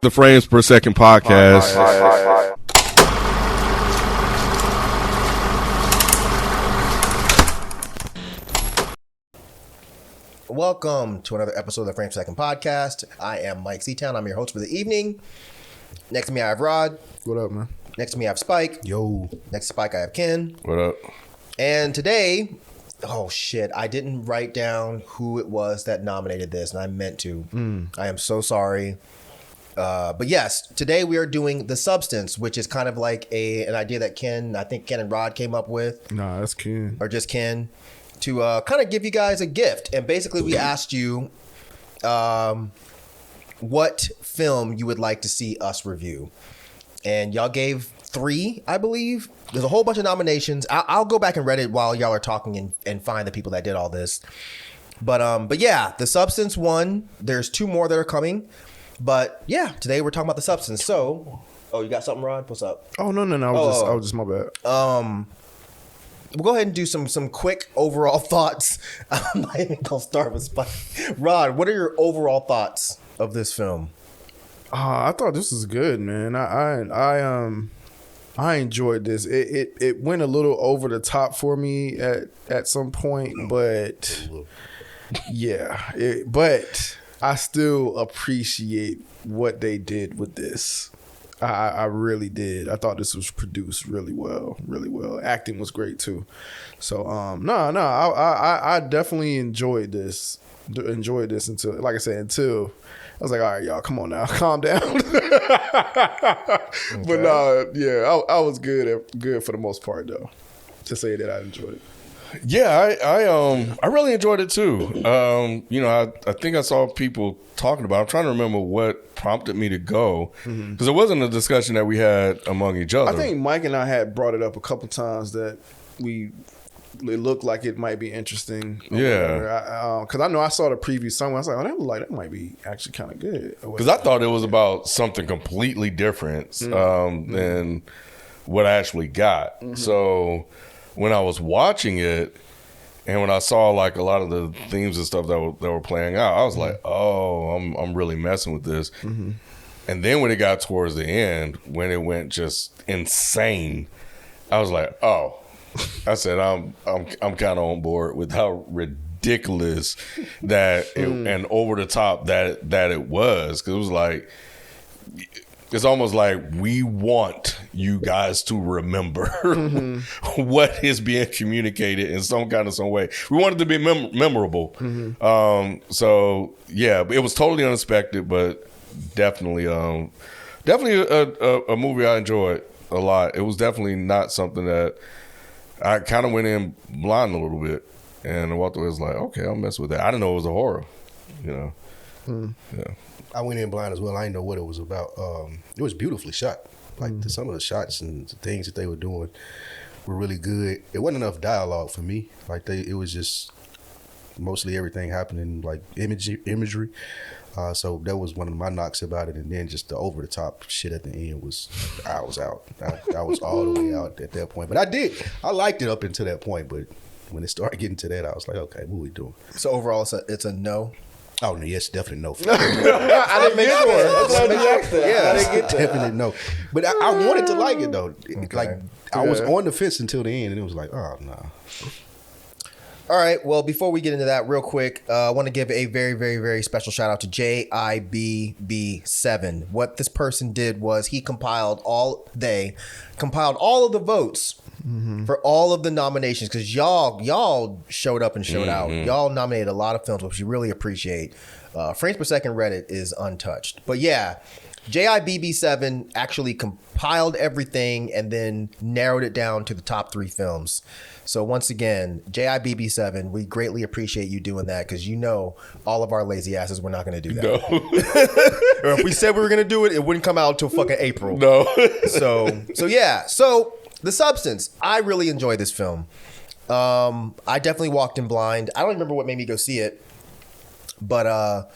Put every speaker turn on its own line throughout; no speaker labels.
The Frames Per Second podcast.
Welcome to another episode of the Frames Per Second podcast. I am Mike Seatown. I'm your host for the evening. Next to me, I have Rod.
What up, man?
Next to me, I have Spike.
Yo.
Next to Spike, I have Ken.
What up?
And today, oh shit, I didn't write down who it was that nominated this, and I meant to. I am so sorry. But yes, today we are doing The Substance, which is kind of like an idea that I think Ken and Rod came up with.
Nah, that's Ken.
Or just Ken. To kind of give you guys a gift. And basically we asked you what film you would like to see us review. And y'all gave 3, I believe. There's a whole bunch of nominations. I'll go back and read it while y'all are talking and find the people that did all this. But yeah, The Substance won. There's 2 more that are coming. But yeah, today we're talking about The Substance. So, you got something, Rod? What's up?
Oh, no. I was just my bad.
We'll go ahead and do some quick overall thoughts. I'm not even gonna start with Spike. Rod, what are your overall thoughts of this film?
I thought this was good, man. I enjoyed this. It went a little over the top for me at some point, but yeah. But I still appreciate what they did with this. I really did. I thought this was produced really well. Acting was great too. So I definitely enjoyed this. Until, like I said, until I was like, all right, y'all, come on now, calm down. Okay. But I was good for the most part though. To say that I enjoyed it.
Yeah, I really enjoyed it too. I think I saw people talking about it. I'm trying to remember what prompted me to go, because it wasn't a discussion that we had among each other.
I think Mike and I had brought it up a couple times that it looked like it might be interesting.
Yeah,
because I know I saw the preview somewhere. I was like, that might be actually kind of good.
Because I thought it was about something completely different than what I actually got. So when I was watching it, and when I saw like a lot of the themes and stuff that were playing out, I was like, "Oh, I'm really messing with this." And then when it got towards the end, when it went just insane, I was like, "Oh," I said, "I'm kind of on board with how ridiculous that and over the top that it was." Because it was like, it's almost like we want you guys to remember what is being communicated in some way. We want it to be memorable. So yeah, it was totally unexpected, but definitely a movie I enjoyed a lot. It was definitely not something that I kind of went in blind a little bit, and I walked away was like, okay, I'll mess with that. I didn't know it was a horror, Yeah.
I went in blind as well. I didn't know what it was about. It was beautifully shot. Like some of the shots and the things that they were doing were really good. It wasn't enough dialogue for me. Like it was just mostly everything happening like imagery. So that was one of my knocks about it. And then just the over the top shit at the end I was out. I was all the way out at that point. But I liked it up until that point. But when it started getting to that, I was like, okay, what are we doing?
So overall, it's a no.
Oh, no, yes, definitely no.
I didn't make sure.
I didn't get definitely no. But I wanted to like it, though. Okay. Like, I was on the fence until the end, and it was like, oh, no.
All right. Well, before we get into that real quick, I want to give a very, very, very special shout out to JIBB7. What this person did was he compiled all of the votes for all of the nominations, because y'all showed up and showed out. Y'all nominated a lot of films, which we really appreciate. Frames Per Second Reddit is untouched. But yeah, JIBB7 actually compiled everything and then narrowed it down to the top 3 films. So once again, JIBB7, we greatly appreciate you doing that, because all of our lazy asses were not going to do that.
No.
Or if we said we were going to do it, it wouldn't come out until fucking April.
No.
So yeah. So The Substance, I really enjoyed this film. I definitely walked in blind. I don't remember what made me go see it, but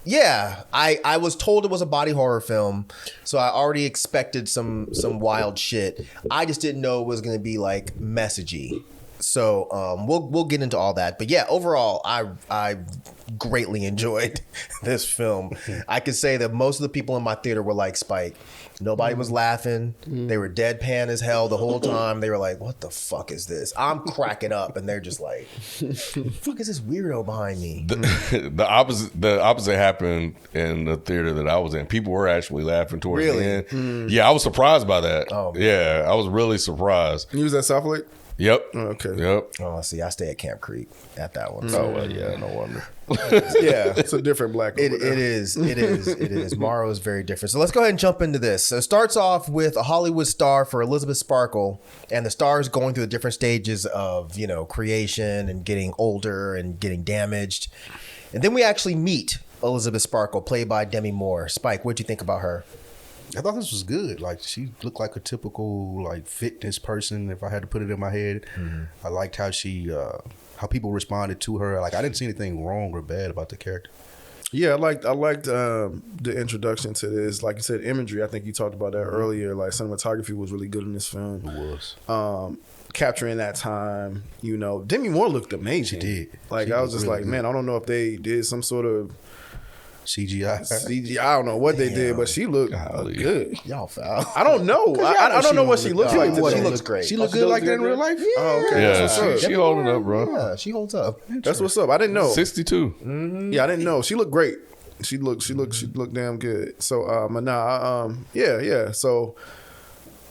yeah, I was told it was a body horror film, so I already expected some wild shit. I just didn't know it was going to be like messagey. So we'll get into all that. But yeah, overall, I greatly enjoyed this film. I could say that most of the people in my theater were like Spike. Nobody was laughing. They were deadpan as hell the whole time. They were like, "What the fuck is this?" I'm cracking up, and they're just like, "The fuck is this weirdo behind me?"
The opposite happened in the theater that I was in. People were actually laughing towards
Really?
the end. Yeah, I was surprised by that.
Oh, man.
Yeah, I was really surprised.
You was at South Lake?
Yep.
Okay.
Yep.
Oh, see, I stay at Camp Creek at that one.
Oh,
So
well, yeah, no wonder.
yeah.
It's a different black.
It
over there.
is. Morrow is very different. So let's go ahead and jump into this. So it starts off with a Hollywood star for Elizabeth Sparkle, and the star is going through the different stages of, creation and getting older and getting damaged. And then we actually meet Elizabeth Sparkle, played by Demi Moore. Spike, what'd you think about her?
I thought this was good. Like, she looked like a typical like fitness person. If I had to put it in my head, I liked how she, how people responded to her. Like, I didn't see anything wrong or bad about the character.
Yeah, I liked the introduction to this. Like you said, imagery. I think you talked about that earlier. Like, cinematography was really good in this film.
It was.
Capturing that time, Demi Moore looked amazing.
She did.
Like,
She
I was
looked
just
really
like,
good.
man, I don't know if they did some sort of
CGI.
CG. I don't know what they did, but she looked good.
Y'all foul.
I don't know. I don't know what she looks like.
She
today.
looks great.
She looked good like that in real life.
Oh, okay.
Yeah,
That's what's up.
she holding up, bro.
Yeah, she holds up.
That's what's up. I didn't know.
62.
Yeah, I didn't know. She looked great. She looked damn good. So, but nah, yeah. So,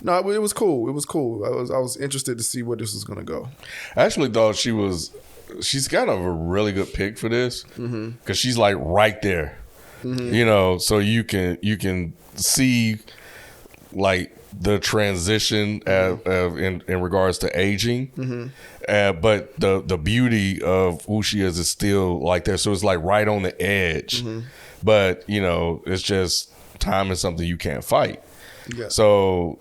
no, it was cool. It was cool. I was interested to see where this was gonna go.
I actually thought she's kind of a really good pick for this because she's like right there, so you can see like the transition in regards to aging, but the beauty of who she is still like there. So it's like right on the edge, but it's just time is something you can't fight.
Yeah.
So,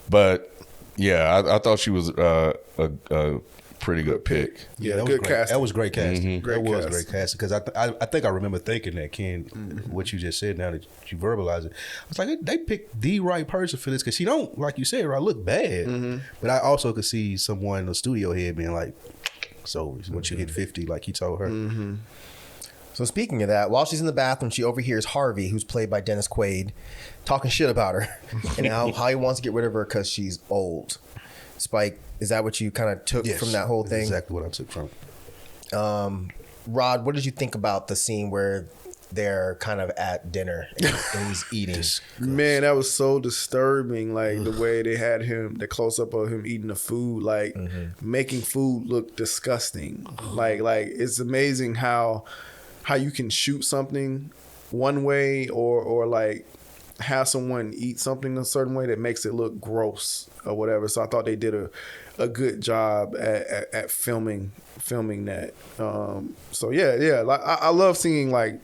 but yeah, I thought she was a pretty good pick.
Yeah,
that was
good
great.
casting.
That was great casting.
Great
That was
casting.
great casting because I think I remember thinking that, Ken, what you just said. Now that you verbalize it, I was like, they picked the right person for this because she don't, like you said, right, look bad. But I also could see someone in the studio head being like, "So once you hit 50, like he told her."
So speaking of that, while she's in the bathroom, she overhears Harvey, who's played by Dennis Quaid, talking shit about her and how he wants to get rid of her because she's old. Spike, is that what you kind of took
Yes,
from that whole
that's
thing?
exactly what I took from it.
Rod, what did you think about the scene where they're kind of at dinner and he's eating?
Man, that was so disturbing. Like the way they had him, the close up of him eating the food, like making food look disgusting. Like it's amazing how you can shoot something one way or like have someone eat something a certain way that makes it look gross or whatever. So I thought they did a good job at filming that. So yeah. Like I love seeing like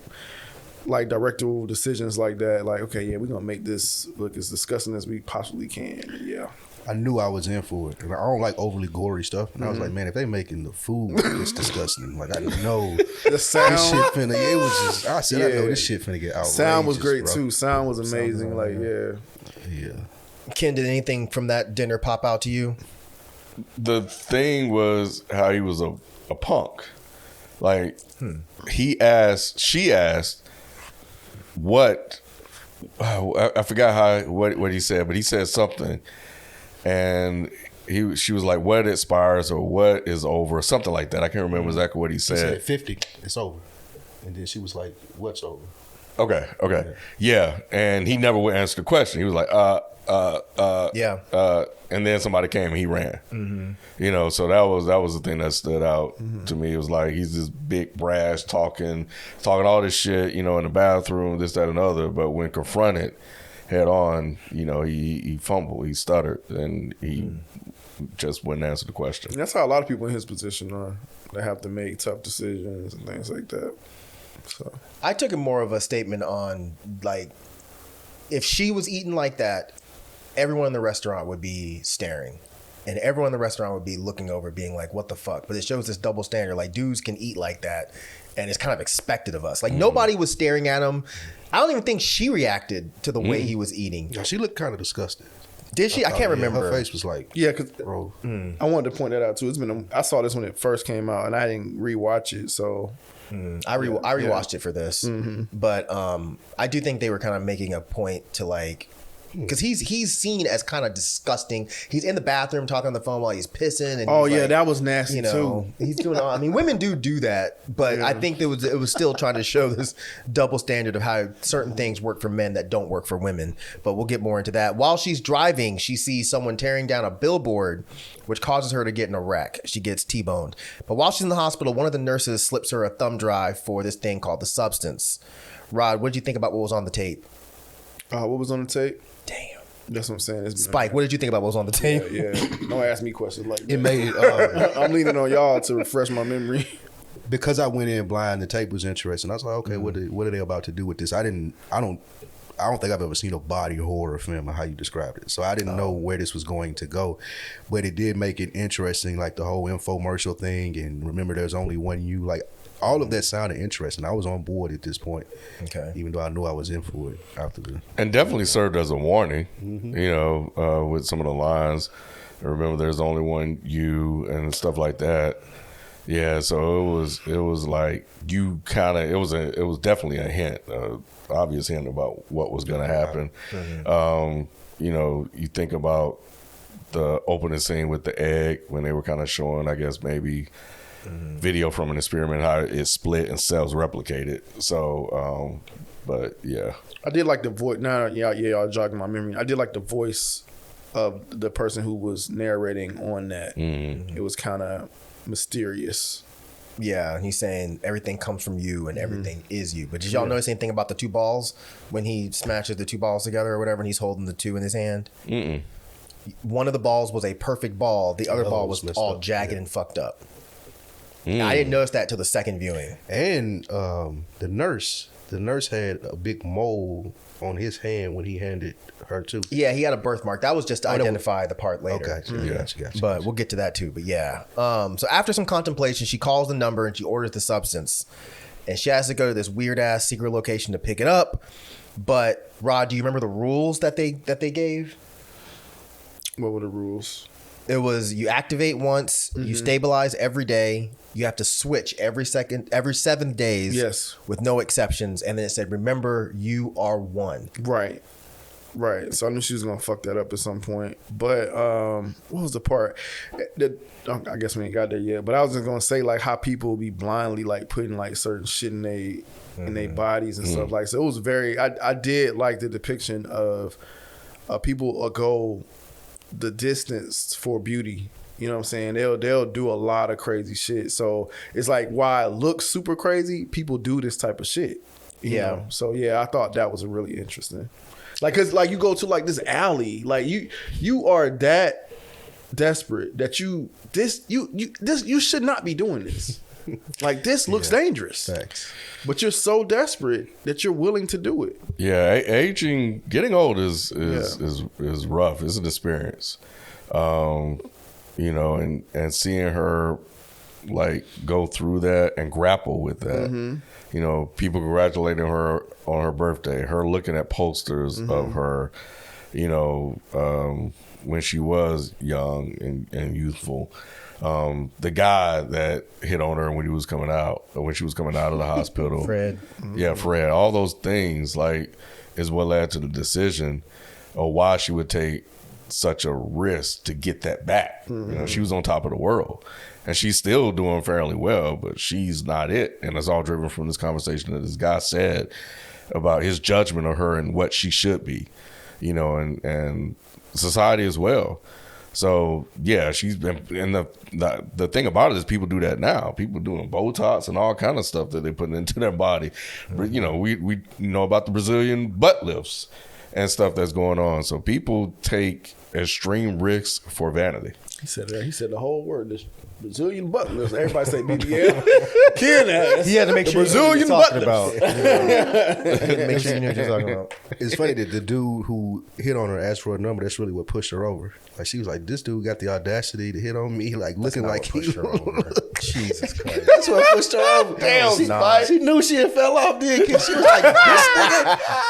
directorial decisions like that. Like, okay, yeah, we're gonna make this look as disgusting as we possibly can. Yeah.
I knew I was in for it. And I don't like overly gory stuff. And I was like, man, if they making the food this disgusting, like I know
The
this
sound,
shit finna. It was just. I said, I know this shit finna get outrageous.
sound was great
bro.
too. Sound was amazing. Like, yeah.
Yeah.
Ken, did anything from that dinner pop out to you?
The thing was how he was a punk. Like she asked what I forgot what he said, but he said something, and she was like, "What expires or what is over," or something like that. I can't remember exactly what he
He said
said.
50, it's over. And then she was like, what's over?
Okay, yeah, and he never would answer the question. He was like,
Yeah.
and then somebody came and he ran. So that was the thing that stood out to me. It was like he's this big brash talking all this shit, in the bathroom, this, that, and other. But when confronted head on, he fumbled, he stuttered, and he just wouldn't answer the question.
And that's how a lot of people in his position are. They have to make tough decisions and things like that. So
I took it more of a statement on, like, if she was eating like that, everyone in the restaurant would be staring. And everyone in the restaurant would be looking over, being like, what the fuck? But it shows this double standard. Like, dudes can eat like that, and it's kind of expected of us. Like, nobody was staring at him. I don't even think she reacted to the way he was eating.
Yeah, she looked kind of disgusted.
Did she? I can't remember.
Her face was like,
Yeah, because
bro.
I wanted to point that out too. I saw this when it first came out, and I didn't rewatch it. So
I rewatched it for this, but I do think they were kind of making a point to like, because he's seen as kind of disgusting. He's in the bathroom talking on the phone while he's pissing. And he's like,
that was nasty
you know,
too.
he's doing all. I mean, women do that, but I think it was still trying to show this double standard of how certain things work for men that don't work for women. But we'll get more into that. While she's driving, she sees someone tearing down a billboard, which causes her to get in a wreck. She gets T-boned. But while she's in the hospital, one of the nurses slips her a thumb drive for this thing called the substance. Rod, what did you think about what was on the tape?
What was on the tape?
Damn.
That's what I'm saying.
Spike, what did you think about what was on the tape?
Yeah. Don't ask me questions like that.
It made
I'm leaning on y'all to refresh my memory.
because I went in blind. The tape was interesting. I was like, okay, what are they about to do with this? I don't think I've ever seen a body horror film or how you described it. So I didn't know where this was going to go, but it did make it interesting, like the whole infomercial thing. And remember, there's only one you. Like all of that sounded interesting. I was on board at this point. Okay. Even though I knew I was in for it after the.
And definitely served as a warning, you know, with some of the lines. Remember, there's only one you and stuff like that. Yeah, so it was like you kind of it was definitely a hint, obvious hint about what was going to happen. You know, you think about the opening scene with the egg when they were kind of showing, I guess maybe video from an experiment how it split and cells replicated. So, but yeah,
I did like the voice. Y'all jogging my memory. I did like the voice of the person who was narrating on that. It was kind of mysterious.
Yeah, and he's saying everything comes from you and everything is you. But did y'all notice anything about the two balls when he smashes the two balls together or whatever and he's holding the two in his hand? One of the balls was a perfect ball. The other ball was all jagged and fucked up. I didn't notice that till the second viewing.
And the nurse had a big mole on his hand when he handed her too.
Yeah, he had a birthmark. That was just to identify the part later.
Okay, gotcha.
But we'll get to that too. But yeah. So after some contemplation, she calls the number and she orders the substance. And she has to go to this weird ass secret location to pick it up. But Rod, do you remember the rules that they gave?
What were the rules?
It was you activate once, you stabilize every day, you have to switch every 7 days.
Yes.
With no exceptions. And then it said, remember, you are one.
Right. So I knew she was gonna fuck that up at some point. But what was the part? I guess we ain't got there yet. But I was just gonna say like how people be blindly like putting like certain shit in their bodies and stuff like. So it was very. I did like the depiction of people go the distance for beauty. You know what I'm saying? They'll do a lot of crazy shit. So it's like why it looks super crazy, people do this type of shit. You know? So yeah, I thought that was really interesting. Like, cause like you go to like this alley, like you are that desperate that you should not be doing this. Like this looks dangerous.
Thanks.
But you're so desperate that you're willing to do it.
Yeah, aging, getting old is rough. It's an experience, you know, and seeing her like go through that and grapple with that. You know, people congratulating her on her birthday. Her looking at posters of her, you know, when she was young and youthful. The guy that hit on her when she was coming out of the hospital,
Fred.
Yeah, Fred. All those things like is what led to the decision of why she would take such a risk to get that back. You know, she was on top of the world, and she's still doing fairly well, but she's not it. And it's all driven from this conversation that this guy said about his judgment of her and what she should be. You know, and society as well. So yeah, she's been, and the thing about it is people do that now. People doing Botox and all kind of stuff that they put into their body. You know, we know about the Brazilian butt lifts and stuff that's going on. So people take extreme risks for vanity.
He said the whole word. This Brazilian butt lifts. Everybody say BBL. Ken ass.
He had to make sure
Brazilian
you knew what he was
butt
talking about. Make sure you knew what you're talking about.
It's funny that the dude who hit on her asked for a number. That's really what pushed her over. Like she was like, this dude got the audacity to hit on me, like looking like he
pushed her over. Jesus Christ.
That's what pushed her over. Damn, she knew she had fell off. Then she was like,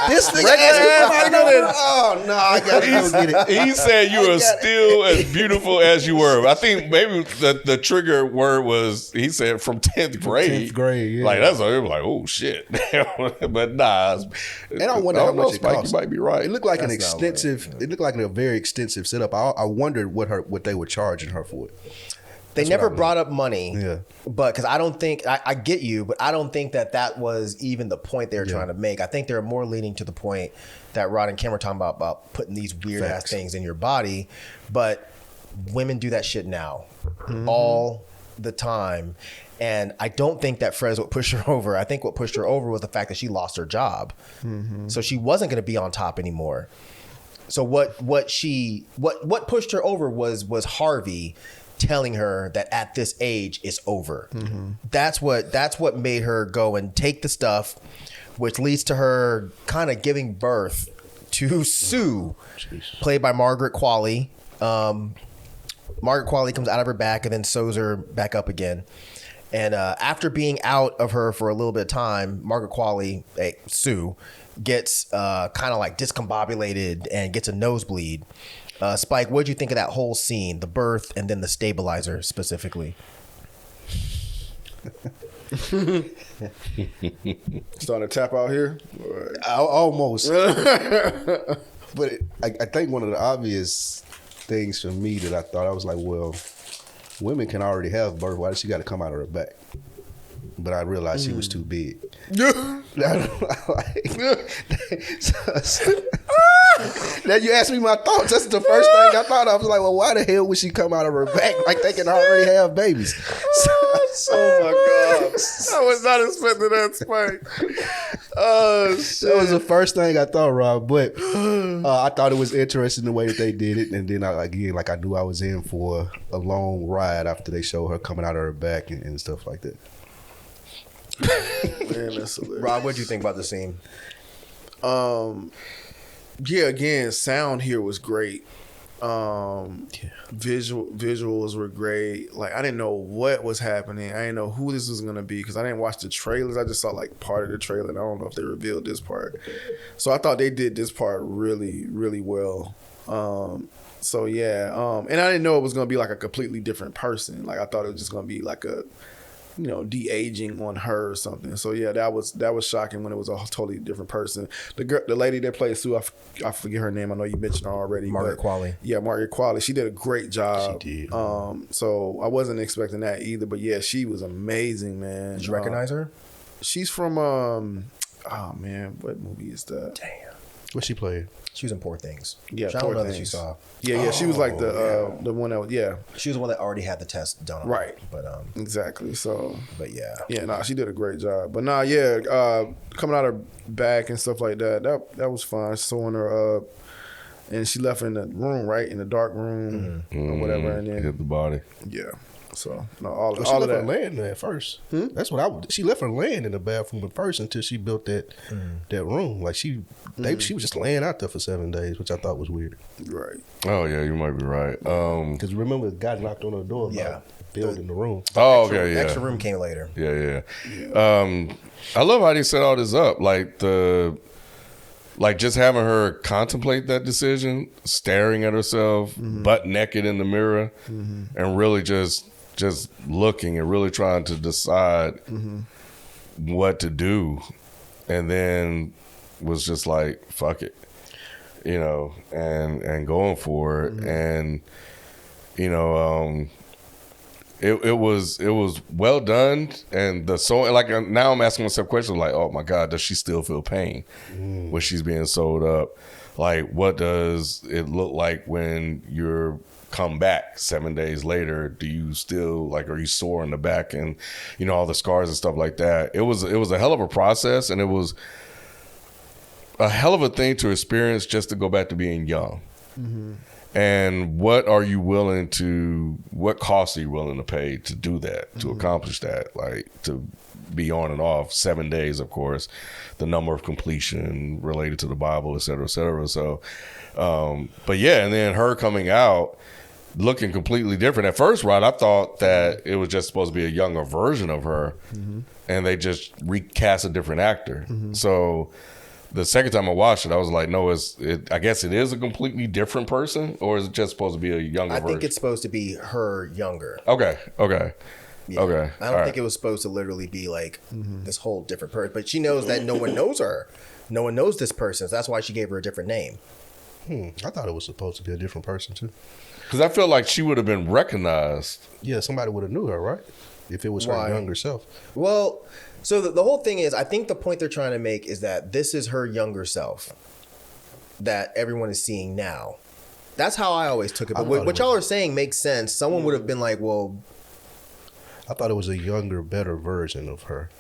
this nigga asked me for my number. Oh no, I gotta go get it.
He said you are still as beautiful as you were. I think maybe the trigger word was he said from 10th grade.
10th grade, yeah.
Like that's what it was like. Oh shit! But nah.
And I wonder how much it
Spike,
cost.
you might be right.
It looked like an
That's not
extensive. It looked like a very extensive setup. I wondered what they were charging her for it.
They never brought up money.
Yeah.
But because I don't think, I get you, but I don't think that was even the point they were trying to make. I think they're more leaning to the point that Rod and Kim were talking about putting these weird ass things in your body. But women do that shit now all the time. And I don't think that Fred is what pushed her over. I think what pushed her over was the fact that she lost her job. So she wasn't going to be on top anymore. So what pushed her over was Harvey telling her that at this age it's over. That's what made her go and take the stuff, which leads to her kind of giving birth to Sue, played by Margaret Qualley. Margaret Qualley comes out of her back and then sews her back up again. And after being out of her for a little bit of time, Margaret Qualley, Sue, gets kind of like discombobulated and gets a nosebleed. Spike, what did you think of that whole scene, the birth and then the stabilizer specifically?
Starting to tap out here.
Almost. But I think one of the obvious things for me that I thought, I was like, well, women can already have birth. Why does she got to come out of her back? But I realized she was too big. Now you asked me my thoughts. That's the first thing I thought. I was like, well, why the hell would she come out of her back? Like they can already have babies.
Oh my God. I was not expecting that, Spike. Oh, shit.
That was the first thing I thought, Rob. But I thought it was interesting the way that they did it. And then I knew I was in for a long ride after they showed her coming out of her back and stuff like that.
Man, that's hilarious.
Rob, what did you think about the scene?
Yeah, again, sound here was great. Visuals were great. Like I didn't know what was happening. I didn't know who this was gonna be because I didn't watch the trailers. I just saw like part of the trailer. And I don't know if they revealed this part. So I thought they did this part really, really well. So yeah, and I didn't know it was gonna be like a completely different person. Like I thought it was just gonna be like a, de-aging on her or something. So yeah, that was shocking when it was a totally different person. The lady that played Sue, I forget her name. I know you mentioned her already.
Margaret Qualley.
Yeah, Margaret Qualley. She did a great job.
She did.
So I wasn't expecting that either. But yeah, she was amazing, man.
Did you recognize her?
She's from oh man, what movie is that?
Damn.
What she played?
She was in Poor Things.
Yeah,
which I
Poor
don't know that
Things.
you saw.
Yeah, she was like the one that was, yeah,
She was the one that already had the test done on her.
Right.
But
exactly. So
but yeah.
yeah, nah, she did a great job. But nah, yeah, coming out her back and stuff like that was fun. Sewing her up, and she left in the room, right, in the dark room or whatever, and then
hit the body.
yeah. So no, all
She
of
left her
that.
laying there at first. That's what I would. She left her laying in the bathroom at first until she built that room. Like she was just laying out there for 7 days, which I thought was weird.
Right.
Oh yeah, you might be right.
Because remember, the guy knocked on her door about
Yeah.
building the room.
Oh okay, yeah.
Extra room came later.
Yeah. I love how they set all this up. Like just having her contemplate that decision, staring at herself, butt naked in the mirror, and really just looking and really trying to decide what to do, and then was just like, fuck it, and going for it, and it was well done, and now I'm asking myself questions like, oh my God, does she still feel pain when she's being sewed up? Like, what does it look like when you're come back 7 days later? Do you still are you sore in the back and all the scars and stuff like that? It was a hell of a process, and it was a hell of a thing to experience just to go back to being young. And what costs are you willing to pay to do that, to accomplish that, like to be on and off 7 days, of course, the number of completion related to the Bible, et cetera, et cetera. So, but yeah, and then her coming out looking completely different. At first, Rod, I thought that it was just supposed to be a younger version of her, and they just recast a different actor. So the second time I watched it, I was like, no, I guess it is a completely different person, or is it just supposed to be a younger version?
I think it's supposed to be her younger.
Okay.
Yeah.
Okay.
I don't think it was supposed to literally be like this whole different person. But she knows that no one knows her. No one knows this person. So that's why she gave her a different name.
I thought it was supposed to be a different person too.
Because I feel like she would have been recognized.
Yeah, somebody would have knew her, right? If it was her younger self.
Well, so the whole thing is, I think the point they're trying to make is that this is her younger self that everyone is seeing now. That's how I always took it. But what y'all are saying makes sense. Someone would have been like, well,
I thought it was a younger, better version of her,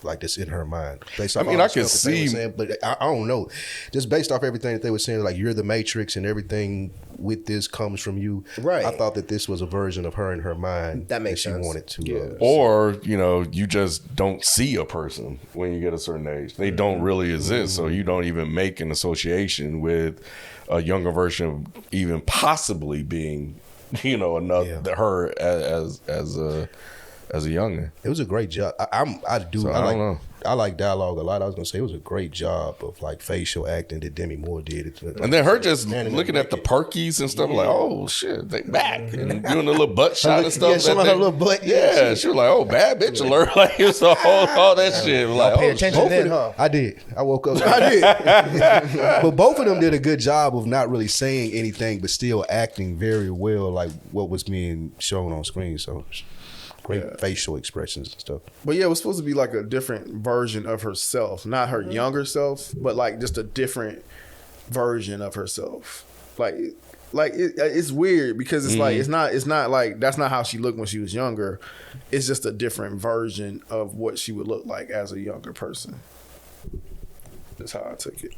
like that's in her mind. Based off
I mean,
all
I
the
can
stuff that they were
see-
saying, but I don't know. Just based off everything that they were saying, like you're the Matrix and everything with this comes from you.
Right.
I thought that this was a version of her in her mind
That makes
she
sense.
wanted to.
Or, you just don't see a person when you get a certain age. They don't really exist. So you don't even make an association with a younger version of even possibly being, enough her as a youngin.
It was a great job. I don't know. I like dialogue a lot. I was gonna say it was a great job of like facial acting that Demi Moore did.
And then her just looking at the perkies and stuff, like, oh shit, they back. And doing a little butt shot and stuff.
Yeah, showing her little butt.
Yeah, she was like, oh, bad bitch alert. Like, it's all that shit. Like,
pay
oh,
attention then, huh?
I did. I woke up. I did. But both of them did a good job of not really saying anything, but still acting very well, like what was being shown on screen. So great facial expressions and stuff.
But yeah, it was supposed to be like a different version of herself, not her younger self, but like just a different version of herself. It's weird because it's like it's not like that's not how she looked when she was younger. It's just a different version of what she would look like as a younger person. That's how I took it.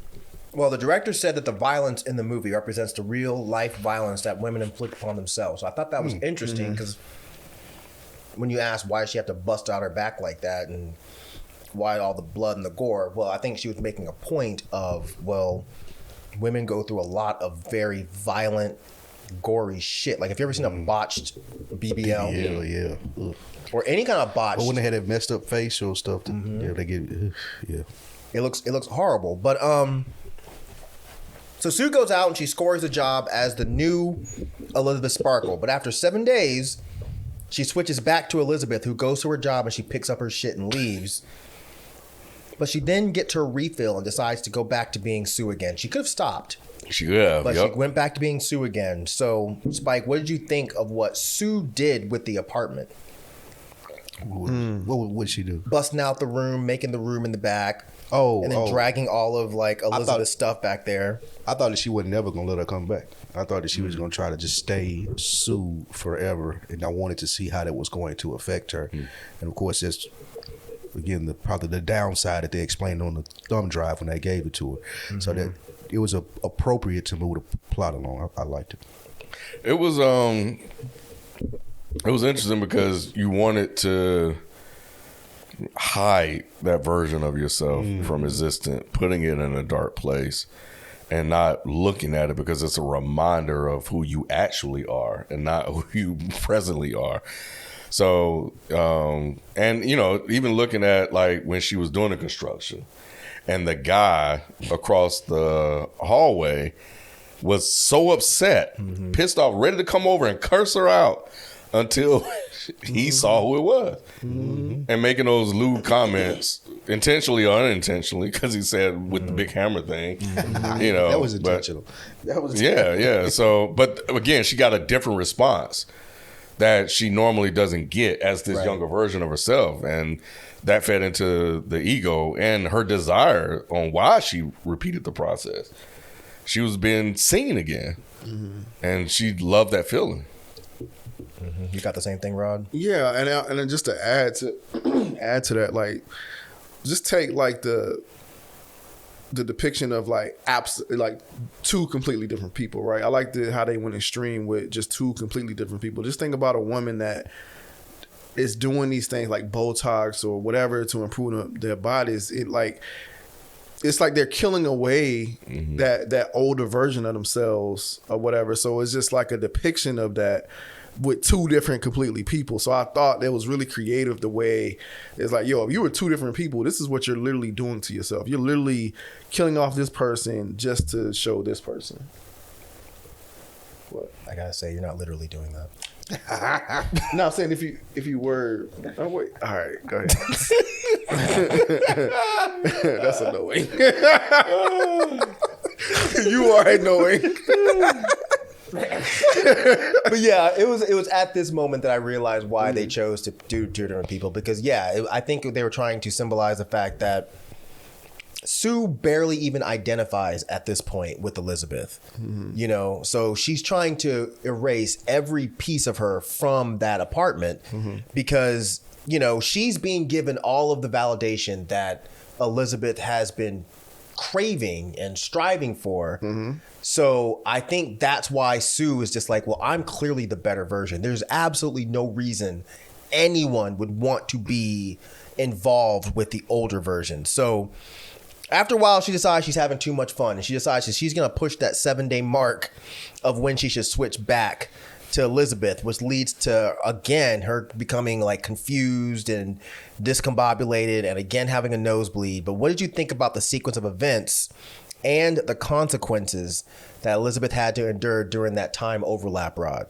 Well, the director said that the violence in the movie represents the real life violence that women inflict upon themselves. So I thought that was interesting because when you ask why she have to bust out her back like that and why all the blood and the gore, well, I think she was making a point of, well, women go through a lot of very violent, gory shit. Like, if you ever seen a botched BBL?
Yeah.
Or any kind of botched.
But when they had that messed up facial stuff, they get
It looks horrible. But so Sue goes out and she scores a job as the new Elizabeth Sparkle. But after 7 days, she switches back to Elizabeth, who goes to her job and she picks up her shit and leaves. But she then gets her refill and decides to go back to being Sue again. She could have stopped,
she could have.
but she went back to being Sue again. So, Spike, what did you think of what Sue did with the apartment?
What would she do?
Busting out the room, making the room in the back.
And
then dragging all of like Elizabeth's stuff back there.
I thought that she was never gonna let her come back. I thought that she was gonna try to just stay Sue forever, and I wanted to see how that was going to affect her. And of course, that's again probably the downside that they explained on the thumb drive when they gave it to her. So that it was appropriate to move the plot along. I liked it.
It was interesting because you wanted to hide that version of yourself from existence, putting it in a dark place and not looking at it because it's a reminder of who you actually are and not who you presently are. So, and even looking at like when she was doing the construction and the guy across the hallway was so upset, pissed off, ready to come over and curse her out until he saw who it was. And making those lewd comments, intentionally or unintentionally, because he said with the big hammer thing,
that was intentional.
Yeah. So, but again, she got a different response that she normally doesn't get as this younger version of herself. And that fed into the ego and her desire on why she repeated the process. She was being seen again. And she loved that feeling.
You got the same thing, Rod?
Yeah, and then just to add to that, like, just take like the depiction of like two completely different people, right? I like how they went extreme with just two completely different people. Just think about a woman that is doing these things like Botox or whatever to improve their bodies. It's like they're killing away that older version of themselves or whatever. So it's just like a depiction of that with two different completely people. So I thought that was really creative the way it's like, yo, if you were two different people, this is what you're literally doing to yourself. You're literally killing off this person just to show this person. What?
I gotta say, you're not literally doing that.
No, I'm saying if you were. Oh wait. All right, go ahead. That's annoying. You are annoying.
But yeah, it was at this moment that I realized why they chose to do two different people, because I think they were trying to symbolize the fact that Sue barely even identifies at this point with Elizabeth, you know, so she's trying to erase every piece of her from that apartment because, you know, she's being given all of the validation that Elizabeth has been craving and striving for. So I think that's why Sue is just like, well, I'm clearly the better version. There's absolutely no reason anyone would want to be involved with the older version. So after a while, she decides she's having too much fun, and she decides that she's going to push that 7-day mark of when she should switch back to Elizabeth, which leads to, again, her becoming like confused and discombobulated and again having a nosebleed. But what did you think about the sequence of events and the consequences that Elizabeth had to endure during that time overlap, Rod?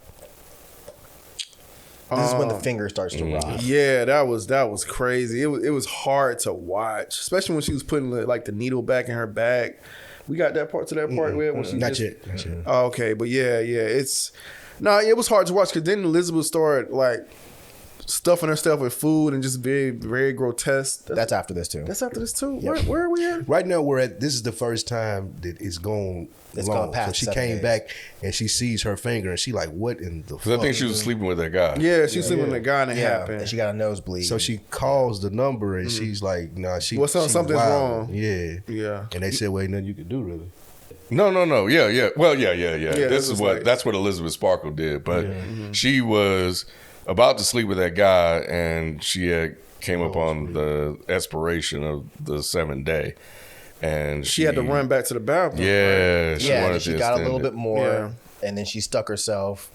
This is when the finger starts to rot.
Yeah, that was crazy. It was hard to watch, especially when she was putting the needle back in her back. We got that part where when she
Not yet.
Oh, okay, but yeah, it was hard to watch because then Elizabeth started like stuffing herself with food and just very, very grotesque.
That's after this too.
That's after this too. Where are we at?
Right now, this is the first time that it's gone.
It's
long.
gone past
So she
7
came
days.
back and she sees her finger and she like, what in the
Because I
fuck?
think she was sleeping with that guy.
Yeah, she's sleeping with the guy and it
Yeah,
happened.
and she got a nosebleed.
So she calls the number and she's like, nah, she's
Something's
wild.
wrong.
Yeah.
Yeah.
And they said, well, ain't nothing you can do really.
No. Yeah. Well, yeah.
this is like-
That's what Elizabeth Sparkle did. But she was about to sleep with that guy, and she had came up on the expiration of the 7th day, and
She had to run back to the bathroom.
Yeah,
yeah,
wanted
and she
to
got a
extend
little
it.
bit more,
Yeah.
and then she stuck herself.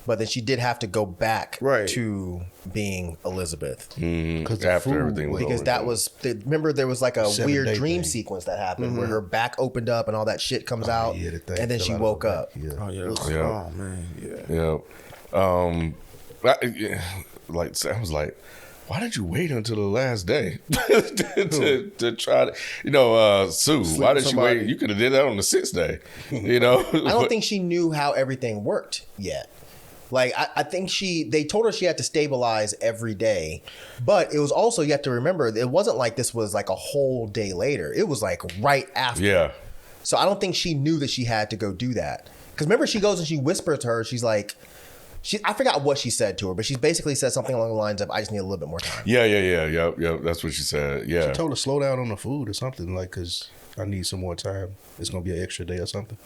But then she did have to go back
Right.
to being Elizabeth.
Because the
After
food
everything was
Because
over.
that was, remember there was like a
7-day
weird dream
thing.
sequence that happened where her back opened up and all that shit comes out.
Yeah, the thing
And then
fell
she
out of
woke
her
up.
back. Yeah.
Oh yeah.
Yeah.
Oh man. Yeah.
I was like, why did you wait until the last day to try to, Sue?
Sleep
Why
with
did you
somebody.
wait? You could have did that on the 6th day, you know.
I don't think she knew how everything worked yet. Like, I think they told her she had to stabilize every day. But it was also, you have to remember, it wasn't like this was like a whole day later. It was like right after.
Yeah.
So I don't think she knew that she had to go do that. Because remember, she goes and she whispers to her, she's like, I forgot what she said to her, but she basically said something along the lines of, I just need a little bit more time.
Yep. That's what she said. Yeah.
She told her slow down on the food or something, like, because I need some more time. It's going to be an extra day or something.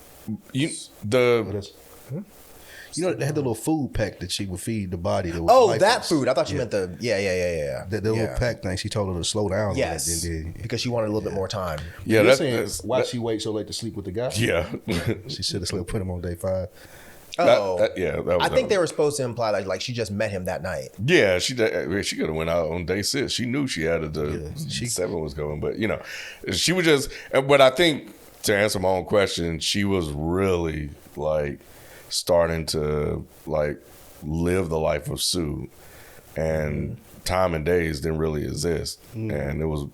You know, they had the little food pack that she would feed the body. That was
Oh,
lifeless.
that food. I thought you meant the, yeah.
The little pack thing, she told her to slow down.
Yes,
On it, and then,
because she wanted a little bit more time.
Yeah.
You're
That,
saying,
that's,
why
that,
she wait so late to sleep with the guy?
yeah.
She should have put him on day 5.
Oh,
That was.
I think they were supposed to imply that like she just met him that night.
Yeah, she could have went out on day 6. She knew she had the 7 was going, but she was just. But I think to answer my own question, she was really like starting to like live the life of Sue, and time and days didn't really exist, and it was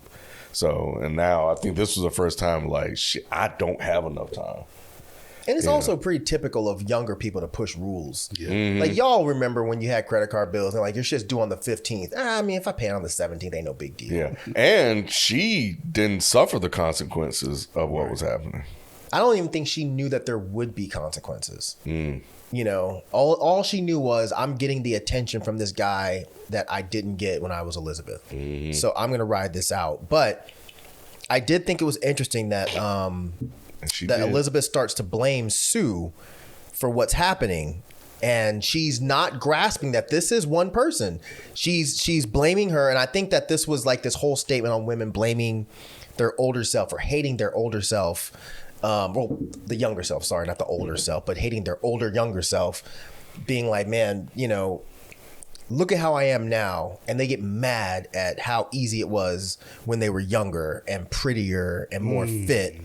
so. And now I think this was the first time like I don't have enough time.
And it's also pretty typical of younger people to push rules.
Yeah.
Like y'all remember when you had credit card bills and like your shit's due on the 15th. I mean, if I pay it on the 17th, ain't no big deal.
Yeah, and she didn't suffer the consequences of what was happening.
I don't even think she knew that there would be consequences. You know, all she knew was I'm getting the attention from this guy that I didn't get when I was Elizabeth. So I'm gonna ride this out. But I did think it was interesting that
She
that
did.
Elizabeth starts to blame Sue for what's happening, and she's not grasping that this is one person. She's blaming her, and I think that this was like this whole statement on women blaming their older self or hating their older self. Well, the younger self, sorry, not the older self, but hating their older, younger self being like, man, you know, look at how I am now. And they get mad at how easy it was when they were younger and prettier and more fit.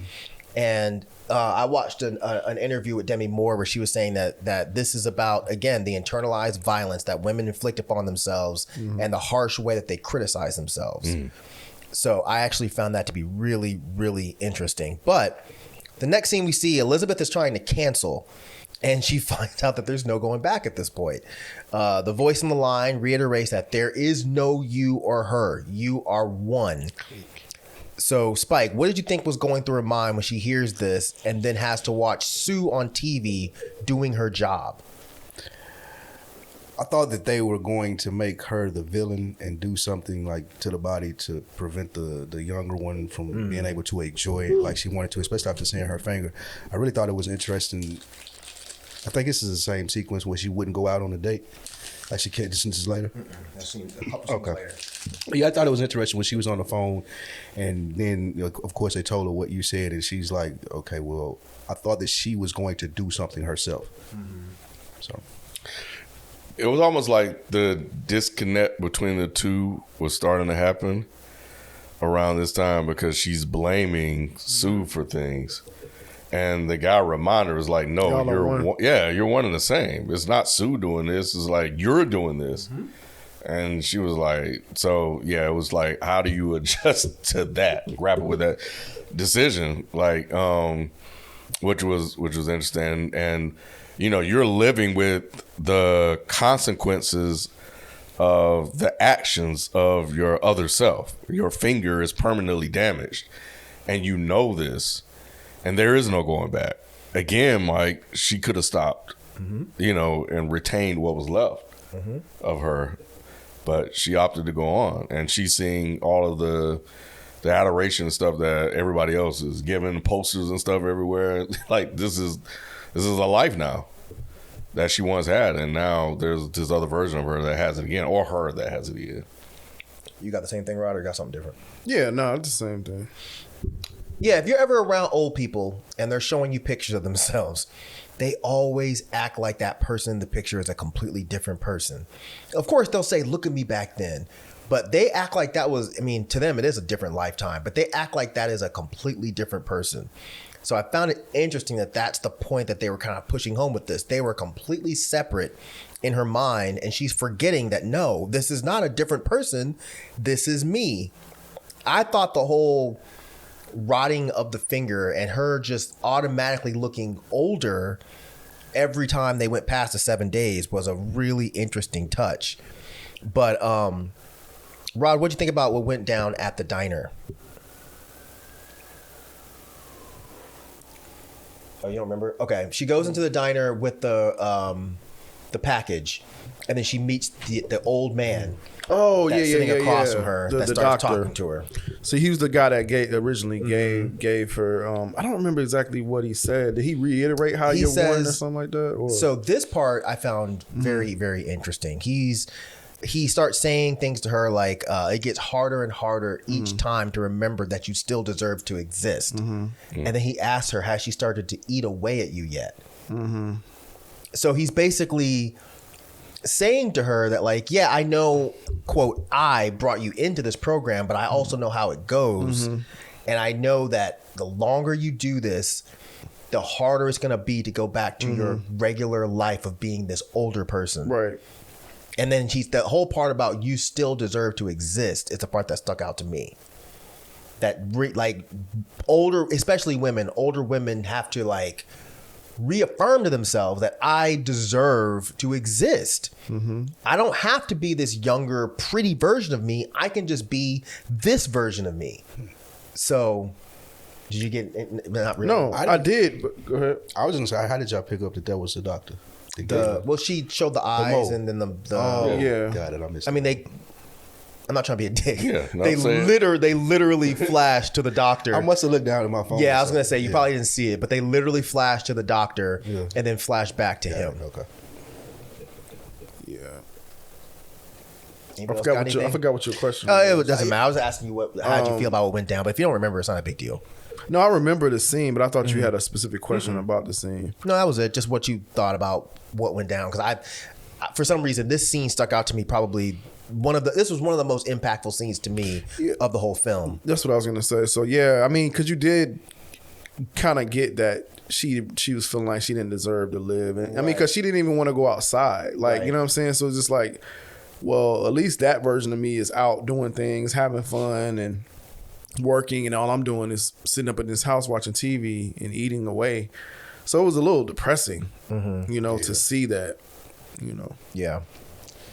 And I watched an interview with Demi Moore where she was saying that this is about, again, the internalized violence that women inflict upon themselves and the harsh way that they criticize themselves. So I actually found that to be really, really interesting. But the next scene we see, Elizabeth is trying to cancel, and she finds out that there's no going back at this point. The voice on the line reiterates that there is no you or her. You are one. So, Spike, what did you think was going through her mind when she hears this and then has to watch Sue on TV doing her job?
I thought that they were going to make her the villain and do something like to the body to prevent the younger one from being able to enjoy it like she wanted to, especially after seeing her finger. I really thought it was interesting. I think this is the same sequence where she wouldn't go out on a date. Like she can't, this is later. Okay. Yeah, I thought it was interesting when she was on the phone, and then of course they told her what you said, and she's like, "Okay, well, I thought that she was going to do something herself." So
it was almost like the disconnect between the two was starting to happen around this time because she's blaming Sue for things. And the guy reminded her was like, no, you're one and the same. It's not Sue doing this. It's like, you're doing this. And she was like, so yeah, it was like, how do you adjust to that, grapple with that decision? Like, which was interesting. And, you know, you're living with the consequences of the actions of your other self. Your finger is permanently damaged, and you know this. And there is no going back. Again, Mike, she could have stopped, you know, and retained what was left of her. But she opted to go on. And she's seeing all of the adoration and stuff that everybody else is giving, posters and stuff everywhere. Like, this is a life now that she once had. And now there's this other version of her that has it again, or her that has it again.
You got the same thing, Rod, or got something different?
Yeah, no, it's the same thing.
Yeah, if you're ever around old people and they're showing you pictures of themselves, they always act like that person in the picture is a completely different person. Of course, they'll say, look at me back then. But they act like that was, I mean, to them, it is a different lifetime. But they act like that is a completely different person. So I found it interesting that that's the point that they were kind of pushing home with this. They were completely separate in her mind. And she's forgetting that, no, this is not a different person. This is me. I thought the whole rotting of the finger and her just automatically looking older every time they went past the 7 days was a really interesting touch. But Rod, what'd you think about what went down at the diner? Oh, you don't remember? Okay, she goes into the diner with the package, and then she meets the old man.
Oh,
that's sitting across from
yeah.
her
The
that starts talking to her.
So he was the guy that originally gave her. I don't remember exactly what he said. Did he reiterate how you're one or something like that? Or?
So this part I found very, very interesting. He starts saying things to her like it gets harder and harder each time to remember that you still deserve to exist. And then he asks her, has she started to eat away at you yet? So he's basically saying to her that, like, yeah, I know, quote, I brought you into this program, but I also know how it goes. And I know that the longer you do this, the harder it's going to be to go back to your regular life of being this older person.
Right.
And then the whole part about you still deserve to exist is the part that stuck out to me. That older, especially women, older women have to like reaffirm to themselves that I deserve to exist. I don't have to be this younger, pretty version of me. I can just be this version of me. So, did you get? Not really.
No, I did. But go ahead.
I was gonna say, how did y'all pick up that was the doctor?
Well, she showed the eyes and then the
yeah.
Got it. I missed.
I mean, I'm not trying to be a dick.
Yeah,
they literally flashed to the doctor.
I must have looked down at my phone.
Yeah, I was gonna say you probably didn't see it, but they literally flashed to the doctor and then flashed back to him.
Okay.
Yeah.
I forgot
what your question
was. It doesn't matter. I was asking you how'd you feel about what went down, but if you don't remember, it's not a big deal.
No, I remember the scene, but I thought you had a specific question about the scene.
No, that was it. Just what you thought about what went down. Because for some reason, this scene stuck out to me. Probably this was one of the most impactful scenes to me of the whole film.
That's what I was gonna say. So yeah, I mean, because you did kind of get that she was feeling like she didn't deserve to live, and I mean, because she didn't even want to go outside. Like, you know what I'm saying? So it's just like, well, at least that version of me is out doing things, having fun, and working, and all I'm doing is sitting up in this house watching TV and eating away. So it was a little depressing, to see that,
Yeah.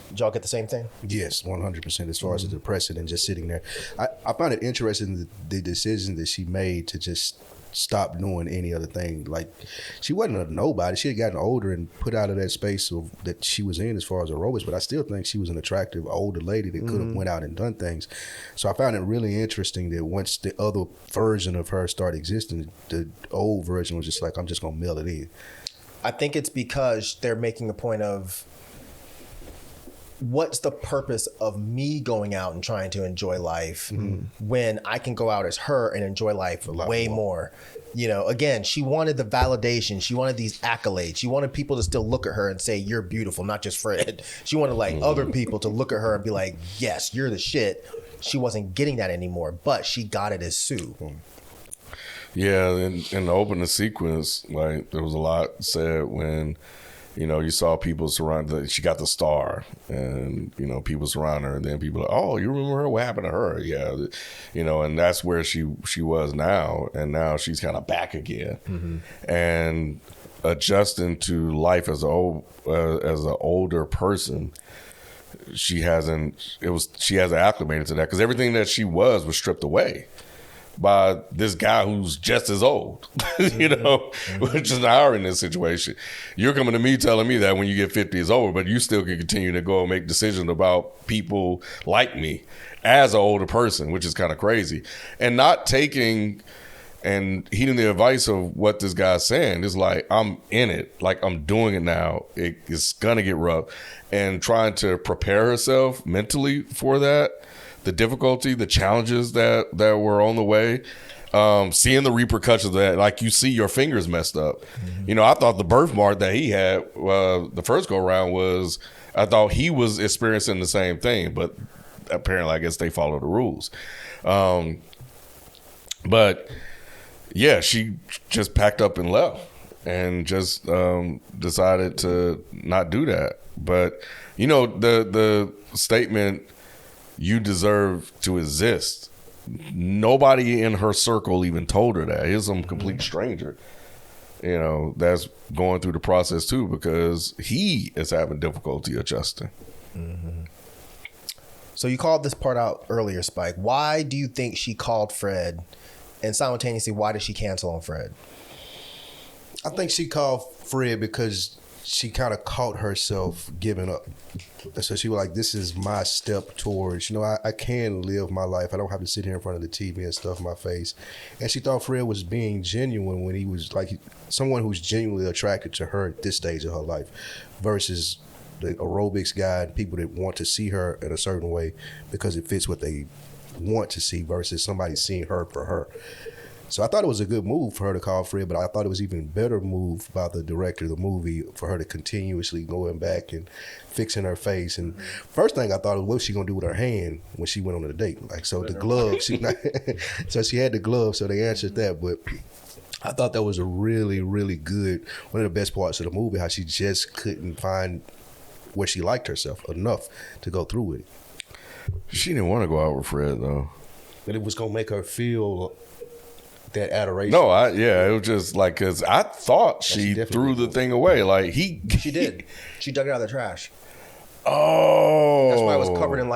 Did y'all get the same thing?
Yes, 100%. As far as the depressing and just sitting there, I found it interesting the decision that she made to just stop doing any other thing. Like, she wasn't a nobody. She had gotten older and put out of that space that she was in as far as aerobics, but I still think she was an attractive older lady that could have went out and done things. So I found it really interesting that once the other version of her started existing, the old version was just like, I'm just gonna mail it in.
I think it's because they're making a point of, what's the purpose of me going out and trying to enjoy life when I can go out as her and enjoy life way more? Again, she wanted the validation. She wanted these accolades. She wanted people to still look at her and say, you're beautiful, not just Fred. She wanted other people to look at her and be like, yes, you're the shit. She wasn't getting that anymore, but she got it as Sue.
Yeah, in the opening sequence, like, there was a lot said when, you saw people surround her. She got the star, and, people surround her, and then people are like, oh, you remember her? What happened to her? Yeah. And that's where she was now, and now she's kind of back again. And adjusting to life as an older person, she hasn't acclimated to that, because everything that she was stripped away by this guy who's just as old, which is an irony in this situation. You're coming to me telling me that when you get 50 is over, but you still can continue to go and make decisions about people like me as an older person, which is kind of crazy. And not taking and heeding the advice of what this guy's saying. It's like, I'm in it, like, I'm doing it now. It's gonna get rough. And trying to prepare herself mentally for that, the difficulty, the challenges that were on the way, seeing the repercussions of that, like, you see your fingers messed up. I thought the birthmark that he had the first go around I thought he was experiencing the same thing, but apparently I guess they follow the rules. But yeah, she just packed up and left and just decided to not do that. But the statement, you deserve to exist, nobody in her circle even told her that. Here's some complete stranger, that's going through the process too, because he is having difficulty adjusting.
So you called this part out earlier, Spike. Why do you think she called Fred, and simultaneously, why did she cancel on Fred?
I think she called Fred because she kind of caught herself giving up. So she was like, this is my step towards, I can live my life. I don't have to sit here in front of the TV and stuff my face. And she thought Fred was being genuine when he was like someone who's genuinely attracted to her at this stage of her life, versus the aerobics guy and people that want to see her in a certain way because it fits what they want to see, versus somebody seeing her for her. So I thought it was a good move for her to call Fred, but I thought it was even better move by the director of the movie for her to continuously going back and fixing her face. And first thing I thought was, what's she gonna do with her hand when she went on the date? Like, so the glove, so she had the glove, so they answered that. But I thought that was a really, really good, one of the best parts of the movie, how she just couldn't find where she liked herself enough to go through with it.
She didn't want to go out with Fred though.
But it was gonna make her feel that adoration.
No, it was just like, because I thought she threw the thing away. Like, she
did. She dug it out of the trash.
Oh,
that's why it was covered in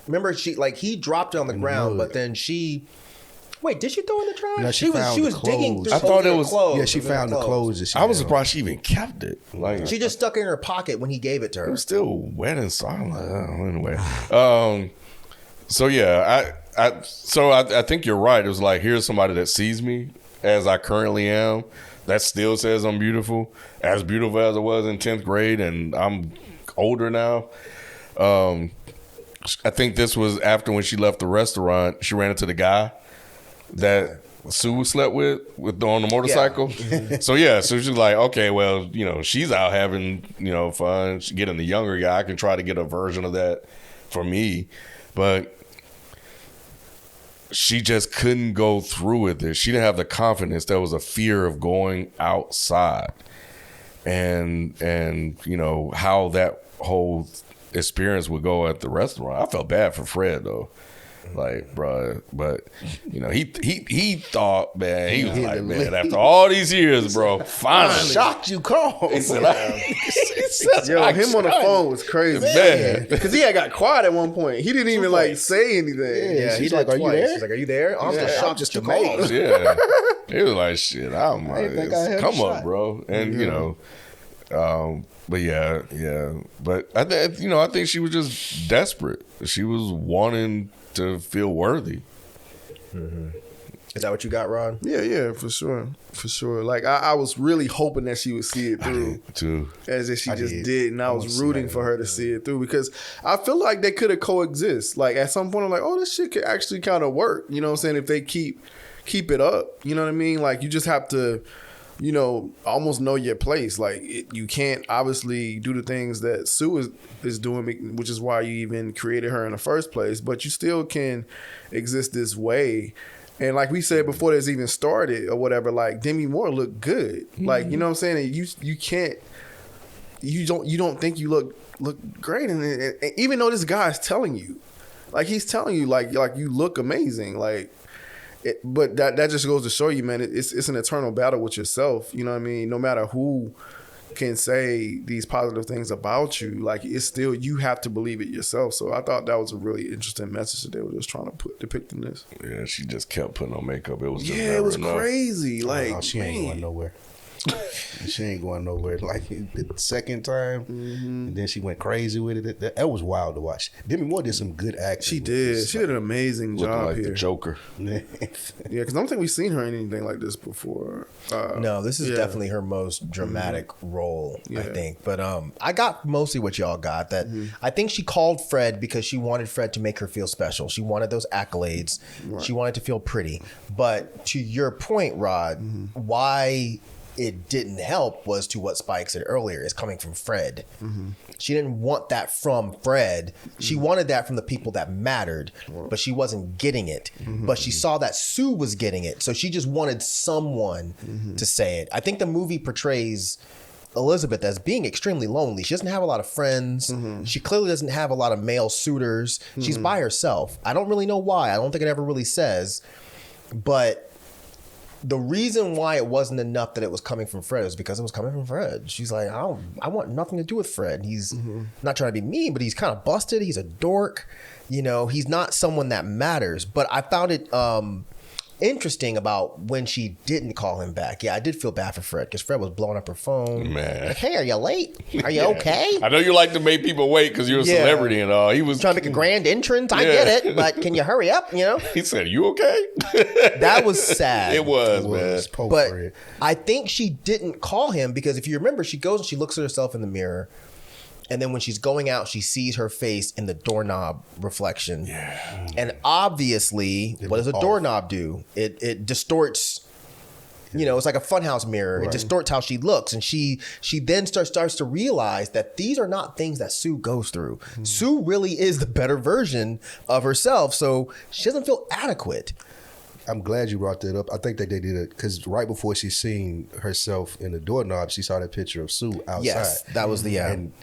remember, he dropped it on the ground, but then she. Wait, did she throw it in the trash?
No, she was
digging through.
I thought it was
clothes.
Yeah, she found the clothes. That she
I was surprised she even kept it. Like,
she just stuck it in her pocket when he gave it to her.
It was still wet inside. I'm like, oh, anyway. So yeah, I think you're right. It was like, here's somebody that sees me as I currently am, that still says I'm beautiful as I was in 10th grade, and I'm older now. I think this was after when she left the restaurant, she ran into the guy that Sue slept with on the motorcycle. So yeah, so she's like, okay, well, she's out having fun. She's getting the younger guy. I can try to get a version of that for me, but she just couldn't go through with it. She didn't have the confidence. There was a fear of going outside, and how that whole experience would go at the restaurant. I felt bad for Fred though. Like, bro, but he thought, man, he was like, man, after all these years, bro, finally.
Shocked you called.
He said,
Yo, him on the phone was crazy,
Man.
because he had got quiet at one point. He didn't even like say anything.
Yeah,
She's
he
like,
did
"Are you
twice.
there?"
She's like, "Are you there?" I'm
Yeah,
just
I'm
shocked
just
that you called.
amazed.
Yeah, he was like, shit, I'm like,
didn't think I had a
come
shot.
up, bro, and but yeah, but I think she was just desperate. She was wanting to feel worthy.
Is that what you got, Ron?
Yeah, for sure. Like I was really hoping that she would see it through,
Too.
as if she
I
just
did.
did, and I
wanna
was
see
rooting
that.
for her to see it through, because I feel like they could have coexist. Like at some point, I'm like, oh, this shit could actually kind of work. You know what I'm saying? If they keep it up, you know what I mean? Like you just have to, almost know your place. Like you can't obviously do the things that Sue is doing, which is why you even created her in the first place. But you still can exist this way. And like we said before this even started or whatever, like Demi Moore looked good. Like, you know what I'm saying? And you don't think you look great. And even though this guy's telling you, like he's telling you like you look amazing. Like, but that just goes to show you, man, it's an eternal battle with yourself. You know what I mean? No matter who can say these positive things about you, like it's still, you have to believe it yourself. So I thought that was a really interesting message that they were just trying to depict in this.
Yeah, she just kept putting on makeup. It was just
Yeah, it was
never enough.
crazy. Like,
Oh, she ain't going nowhere. She ain't going nowhere. Like the second time, and then she went crazy with it. That was wild to watch. Demi Moore did some good acting.
she
with
did.
this.
She did an amazing
Looking
job
like
here.
the Joker.
Yeah, because I don't think we've seen her in anything like this before.
No, this is
yeah.
definitely her most dramatic role, I
Yeah.
think. But I got mostly what y'all got. That I think she called Fred because she wanted Fred to make her feel special. She wanted those accolades. She wanted to feel pretty. But to your point, Rod, why it didn't help was to what Spike said earlier, is coming from Fred. She didn't want that from Fred. She wanted that from the people that mattered, but she wasn't getting it. But she saw that Sue was getting it. So she just wanted someone to say it. I think the movie portrays Elizabeth as being extremely lonely. She doesn't have a lot of friends. She clearly doesn't have a lot of male suitors. She's by herself. I don't really know why. I don't think it ever really says. But the reason why it wasn't enough that it was coming from Fred is because it was coming from Fred. She's like, I want nothing to do with Fred. He's not trying to be mean, but he's kind of busted. He's a dork. He's not someone that matters. But I found it interesting about when she didn't call him back. Yeah, I did feel bad for Fred because Fred was blowing up her phone.
Man.
Like, hey, are you late? Are you okay?
I know you like to make people wait because you're a
Yeah.
celebrity and all. He was
Trying to make a grand entrance. I
Yeah.
get it, but can you hurry up?
He said, "You okay?"
That was sad.
It was,
It
man.
was Pope
But
Fred.
I think she didn't call him because if you remember, she goes and she looks at herself in the mirror. And then when she's going out, she sees her face in the doorknob reflection. Yeah. And obviously, what does a
off.
doorknob do? It distorts, it's like a funhouse mirror. It distorts how she looks. And she then starts to realize that these are not things that Sue goes through. Sue really is the better version of herself. So she doesn't feel adequate.
I'm glad you brought that up. I think that they did it because right before she seen herself in the doorknob, she saw that picture of Sue outside.
Yes, that was the
and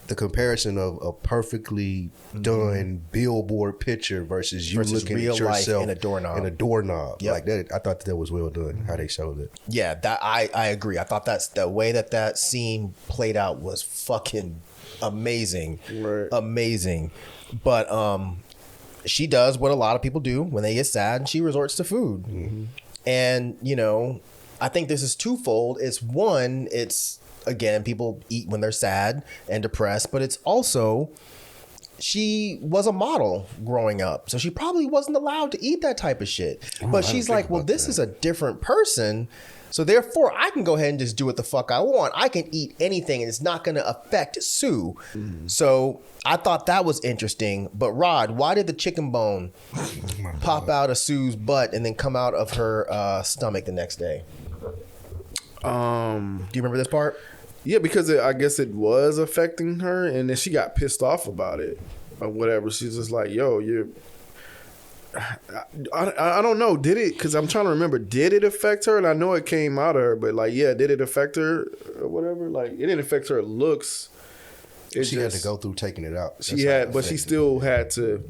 the comparison of a perfectly done billboard picture versus you
Versus
looking
real
at
life
yourself
in a doorknob.
Like that. I thought that was well done how they showed it.
Yeah, that I agree. I thought that's the way that scene played out was fucking amazing.
Right.
Amazing. But she does what a lot of people do when they get sad, and she resorts to food. And, I think this is twofold. It's one, again, people eat when they're sad and depressed, but it's also she was a model growing up, so she probably wasn't allowed to eat that type of shit. But she's like, well, this is a different person, so therefore I can go ahead and just do what the fuck I want. I can eat anything and it's not going to affect Sue. So I thought that was interesting. But Rod, why did the chicken bone pop out of Sue's butt and then come out of her stomach the next day? Do you remember this part?
Yeah, because I guess it was affecting her, and then she got pissed off about it or whatever. She's just like, yo, you're... I don't know. Did it? Because I'm trying to remember. Did it affect her? And I know it came out of her, but like, yeah, did it affect her or whatever? Like, it didn't affect her looks.
She had to go through taking it out.
She had, but she still had to.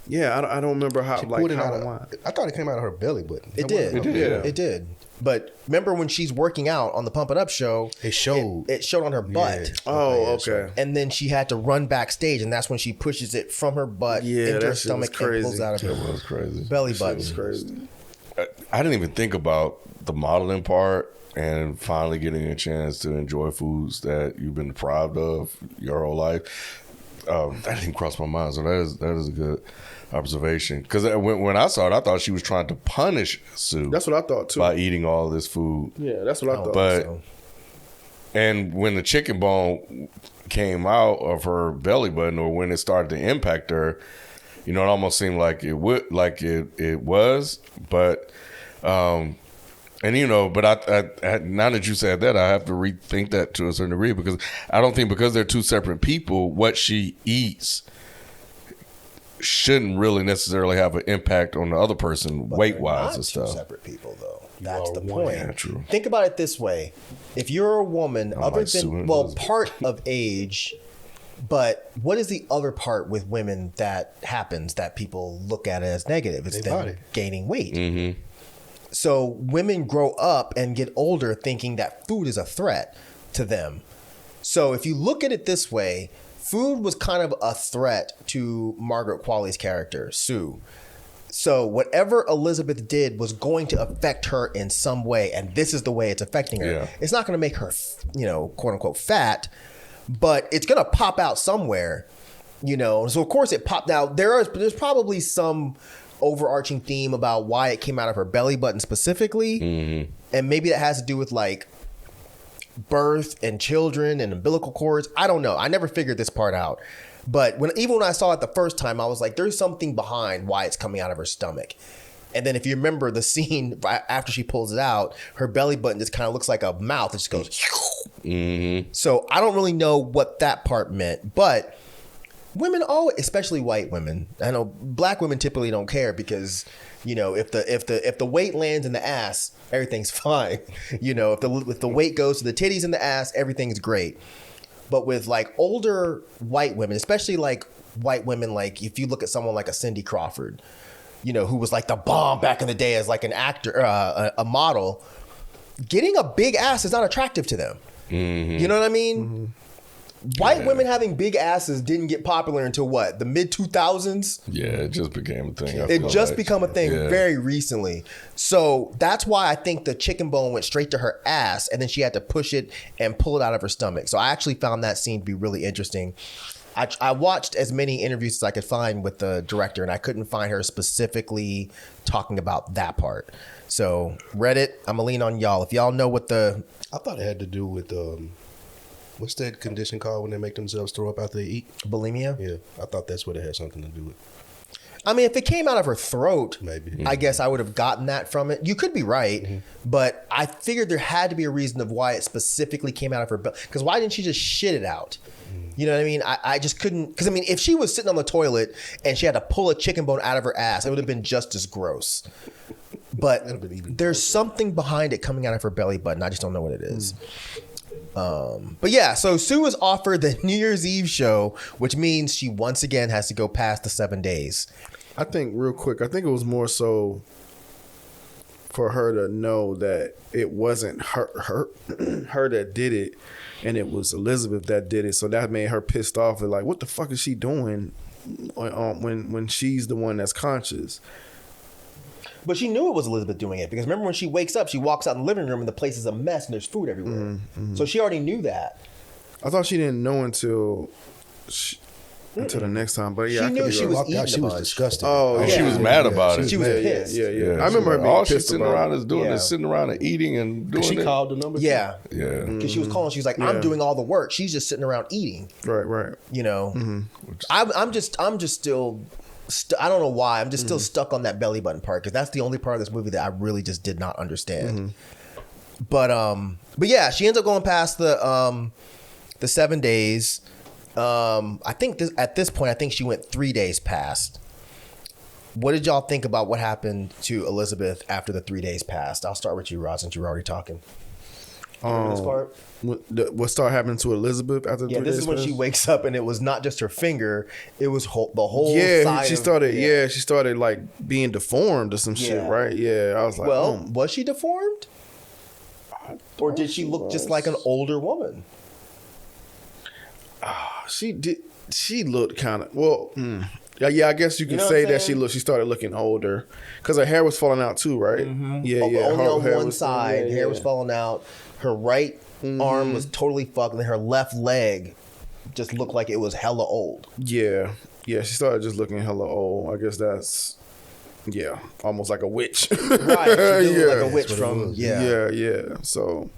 Yeah, I don't remember how.
She
like
pulled it
how.
out I thought it came out of her belly, but
It did.
Yeah.
It did. But remember when she's working out on the Pump It Up show,
It showed.
it showed on her butt.
Yeah.
Oh, okay.
And then she had to run backstage, and that's when she pushes it from her butt
Yeah,
into
that
her
shit was
stomach and
crazy.
pulls out of
That
her
was crazy.
belly button.
It's crazy.
I didn't even think about the modeling part and finally getting a chance to enjoy foods that you've been deprived of your whole life. That didn't cross my mind. So that is a good observation. Because when I saw it, I thought she was trying to punish Sue
That's what I thought too.
by eating all this food.
Yeah, that's what I thought.
But
So,
and when the chicken bone came out of her belly button, or when it started to impact her, you know, it almost seemed like it would, like it was. But, and you know, but I now that you said that, I have to rethink that to a certain degree, because I don't think, because they're two separate people, what she eats shouldn't really necessarily have an impact on the other person weight
they're
wise
not
and
two
stuff.
separate people, though. That's
are
the
one.
point.
Yeah, true.
Think about it this way: if you're a woman, other
like Sue
than
and
well,
Elizabeth.
part of age, but what is the other part with women that happens that people look at as negative? It's
They
them
body.
gaining weight. So women grow up and get older thinking that food is a threat to them. So if you look at it this way, food was kind of a threat to Margaret Qualley's character, Sue. So whatever Elizabeth did was going to affect her in some way, and this is the way it's affecting her.
Yeah.
It's not going to make her, quote unquote, fat, but it's going to pop out somewhere, So of course it popped out. There's probably some overarching theme about why it came out of her belly button specifically, and maybe that has to do with like birth and children and umbilical cords. I don't know. I never figured this part out. But even when I saw it the first time, I was like, there's something behind why it's coming out of her stomach. And then if you remember the scene after she pulls it out, her belly button just kind of looks like a mouth. It just goes. So I don't really know what that part meant. But women always, especially white women, I know black women typically don't care because, if the weight lands in the ass, everything's fine. If the weight goes to the titties and the ass, everything's great. But with like older white women, especially like white women, like if you look at someone like a Cindy Crawford, who was like the bomb back in the day as like an actor, a model, getting a big ass is not attractive to them. You know what I mean? White women having big asses didn't get popular until what? The mid 2000s?
Yeah, it just became a thing. I
It
feel
just
like.
become a thing
Yeah.
very recently. So that's why I think the chicken bone went straight to her ass and then she had to push it and pull it out of her stomach. So I actually found that scene to be really interesting. I watched as many interviews as I could find with the director and I couldn't find her specifically talking about that part. So Reddit, I'm gonna lean on y'all. If y'all know what
I thought it had to do with what's that condition called when they make themselves throw up after they eat?
bulimia.
Yeah, I thought that's what it had something to do with.
I mean, if it came out of her throat,
Maybe.
I guess I would have gotten that from it. You could be right, but I figured there had to be a reason of why it specifically came out of her belly. Because why didn't she just shit it out? You know what I mean? I just couldn't. Because I mean, if she was sitting on the toilet and she had to pull a chicken bone out of her ass, it would have been just as gross. But
That'd have been even
there's something behind it coming out of her belly button. I just don't know what it is. But yeah, so Sue was offered the New Year's Eve show, which means she once again has to go past the 7 days.
I think real quick, I think it was more so for her to know that it wasn't her that did it, and it was Elizabeth that did it. So that made her pissed off and like, what the fuck is she doing when she's the one that's conscious?
But she knew it was Elizabeth doing it because remember when she wakes up, she walks out in the living room and the place is a mess and there's food everywhere. So she already knew that.
I thought she didn't know until until the next time. But yeah,
She
I
knew
could be
she
wrong.
was
Walked out,
eating
she
a
was
bunch.
disgusted.
Oh,
And she was mad about it.
She was
yeah,
pissed.
Yeah.
Yeah,
I remember her being
all
pissed
she's sitting
about
around
it.
is doing
Yeah.
is sitting around and eating and doing
She
it.
called the number.
Yeah.
Yeah.
Because she was calling. She was like, I'm doing all the work. She's just sitting around eating.
Right.
You know, I'm just still. I don't know why. I'm just still stuck on that belly button part because that's the only part of this movie that I really just did not understand. But yeah, she ends up going past the 7 days. I think at this point, I think she went 3 days past. What did y'all think about what happened to Elizabeth after the 3 days passed? I'll start with you, Rod, since you were already talking. This part?
What started happening to Elizabeth after?
Yeah,
3
this
days
is when she
passed?
wakes up and it was not just her finger; it was the whole.
Yeah,
side
she
of-
started. Yeah. She started like being deformed or some shit,
Yeah.
right? Yeah, I was like,
Well, was she deformed, or did she look just like an older woman?
she did. She looked kind of well. Yeah, I guess you can
know what
say
I'm
that
saying?
she started looking older because her hair was falling out too, right? Yeah,
Only
her
on
hair
one
was-
side,
yeah,
hair was
yeah.
falling out. Her right arm was totally fucked, and then her left leg just looked like it was hella old.
Yeah, she started just looking hella old. I guess that's almost like a witch.
Right, she did look like a
Yeah.
witch
That's what it
from
was.
Yeah. So,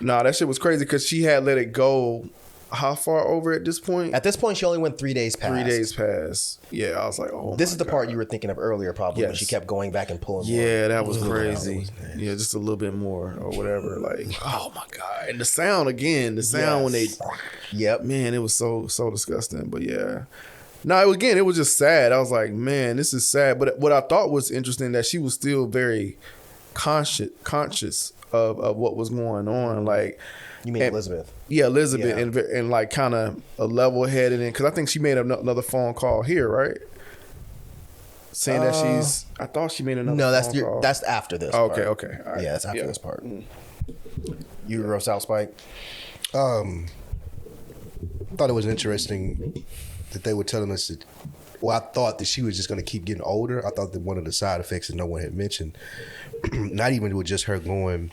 that shit was crazy because she had let it go. How far over at this point?
At this point, she only went 3 days past.
3 days past. Yeah, I was like, oh.
This
my
is the
God.
part you were thinking of earlier, probably, when
Yes.
she kept going back and pulling.
Yeah,
more.
that was
Ooh,
crazy. Yeah, just a little bit more or whatever. Like, oh my God. And the sound again, when they,
Yep.
man, it was so disgusting. But yeah. No, again, it was just sad. I was like, man, this is sad. But what I thought was interesting that she was still very conscious of what was going on. Like,
You mean
and-
Elizabeth?
Yeah, Elizabeth,
Yeah.
and like kind of a level headed, because I think she made another phone call here, right? Saying that she's. I thought she made another.
No,
phone call.
that's after this.
Oh, okay.
part.
Okay. All right.
Yeah, it's after
Yeah.
this part. You gross out, Spike.
I thought it was interesting that they were telling us that. Well, I thought that she was just going to keep getting older. I thought that one of the side effects that no one had mentioned, not even with just her going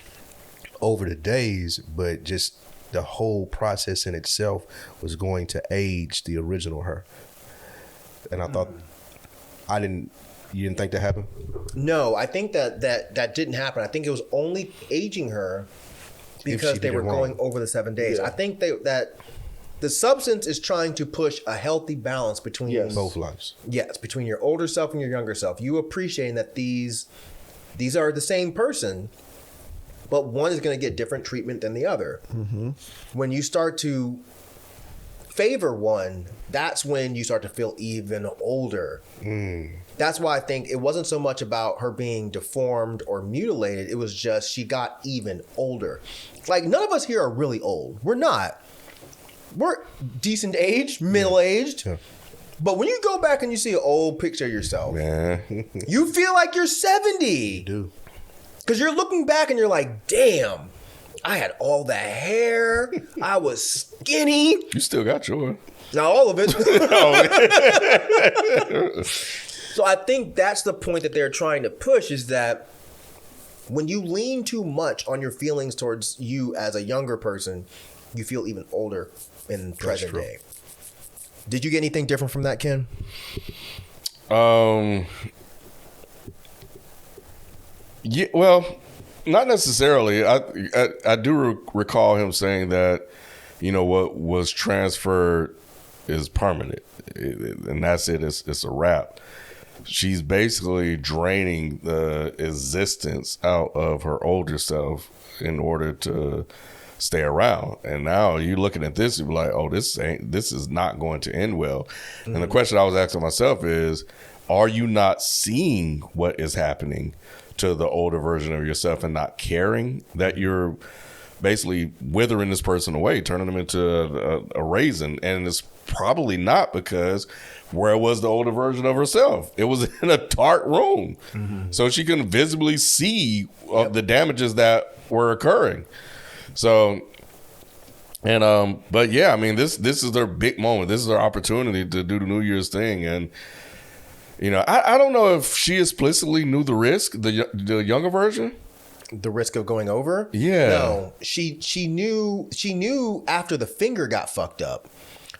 over the days, but just the whole process in itself was going to age the original her. And I thought, you didn't think that happened?
No, I think that didn't happen. I think it was only aging her because
she
they
did
were
it wrong.
going over the 7 days.
Yeah.
I think that the substance is trying to push a healthy balance between
Both lives.
Yes, between your older self and your younger self. You appreciating that these are the same person, but one is going to get different treatment than the other. Mm-hmm. When you start to favor one, that's when you start to feel even older. That's why I think it wasn't so much about her being deformed or mutilated. It was just she got even older. Like, none of us here are really old. We're not. We're decent age, middle aged.
Yeah.
But when you go back and you see an old picture of yourself,
Man.
you feel like you're 70.
Do.
Because you're looking back and you're like, damn, I had all that hair. I was skinny.
You still got yours.
Not all of it. So I think that's the point that they're trying to push, is that when you lean too much on your feelings towards you as a younger person, you feel even older in present
true.
day. Did you get anything different from that, Ken?
Yeah, well, not necessarily. I do recall him saying that, what was transferred is permanent, and that's it. It's a wrap. She's basically draining the existence out of her older self in order to stay around. And now you're looking at this, you're like, oh, this is not going to end well. And the question I was asking myself is, are you not seeing what is happening to the older version of yourself and not caring that you're basically withering this person away, turning them into a raisin? And it's probably not, because where was the older version of herself? It was in a dark room. So she couldn't visibly see the damages that were occurring. So, and but yeah, I mean, this is their big moment. This is their opportunity to do the New Year's thing. And I don't know if she explicitly knew the risk, the younger version.
The risk of going over?
Yeah.
No, she knew after the finger got fucked up.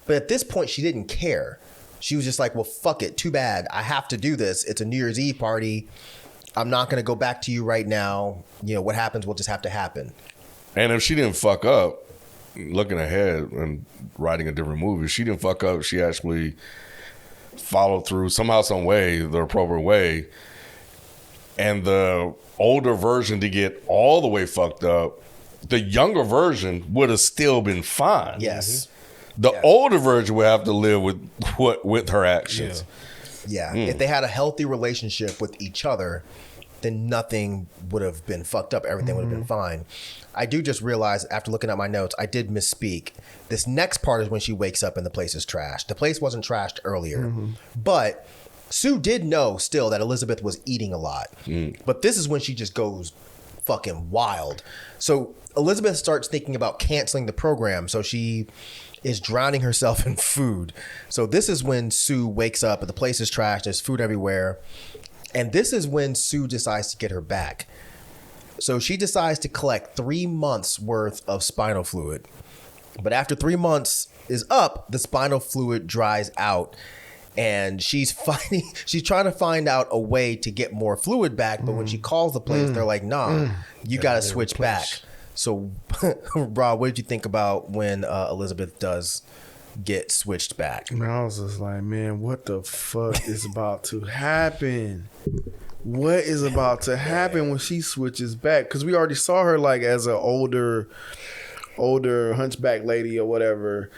But at this point, she didn't care. She was just like, well, fuck it. Too bad. I have to do this. It's a New Year's Eve party. I'm not going to go back to you right now. You know, what happens will just have to happen.
And if she didn't fuck up, looking ahead and writing a different movie, if she didn't fuck up, she actually followed through somehow, some way, the appropriate way. And the older version to get all the way fucked up, the younger version would have still been fine.
Yes.
The older version would have to live with her actions.
Yeah. If they had a healthy relationship with each other, then nothing would have been fucked up. Everything would have been fine. I do just realize after looking at my notes, I did misspeak. This next part is when she wakes up and the place is trashed. The place wasn't trashed earlier, but Sue did know still that Elizabeth was eating a lot. But this is when she just goes fucking wild. So Elizabeth starts thinking about canceling the program. So she is drowning herself in food. So this is when Sue wakes up and the place is trashed. There's food everywhere. And this is when Sue decides to get her back. So she decides to collect 3 months worth of spinal fluid. But after 3 months is up, the spinal fluid dries out. And she's trying to find out a way to get more fluid back. But when she calls the place, they're like, nah, you got to switch back. So, Rob, what did you think about when Elizabeth does get switched back?
Man, I was just like, man, what the fuck is about to happen? What is about to happen when she switches back? Because we already saw her like as an older hunchback lady or whatever,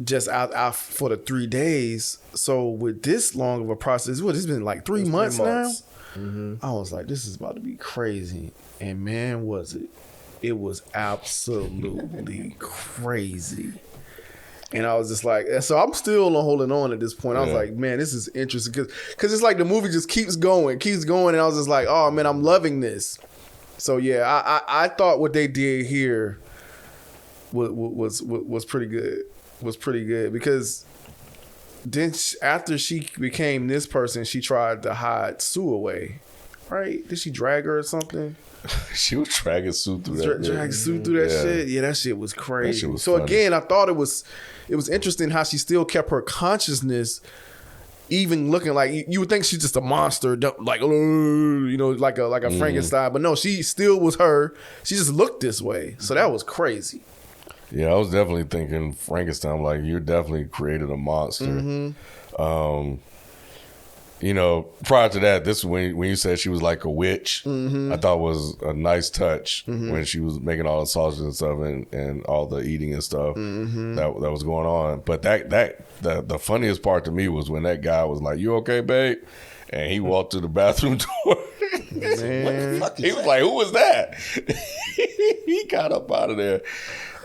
just out for the 3 days. So with this long of a process, it's been like 3 months now? I was like, this is about to be crazy. And man, was it. It was absolutely crazy. And I was just like, so I'm still holding on at this point. I was like, man, this is interesting. Because it's like the movie just keeps going. And I was just like, oh, man, I'm loving this. So, yeah, I thought what they did here was pretty good. Was pretty good. Because then after she became this person, she tried to hide Sue away. Right? Did she drag her or something?
She was dragging Sue through that.
Drag Sue through that shit. Yeah, that shit was crazy.
That shit was
so
funny.
Again, I thought it was interesting how she still kept her consciousness, even looking like you would think she's just a monster, like like a Frankenstein. But no, she still was her. She just looked this way. So that was crazy.
Yeah, I was definitely thinking Frankenstein. Like, you definitely created a monster. Prior to that, this is when you said she was like a witch. I thought was a nice touch when she was making all the sausages and stuff and all the eating and stuff that was going on. But the funniest part to me was when that guy was like, "You okay, babe?" And he walked to the bathroom door.
Man.
He was like, "Who was that?" He got up out of there.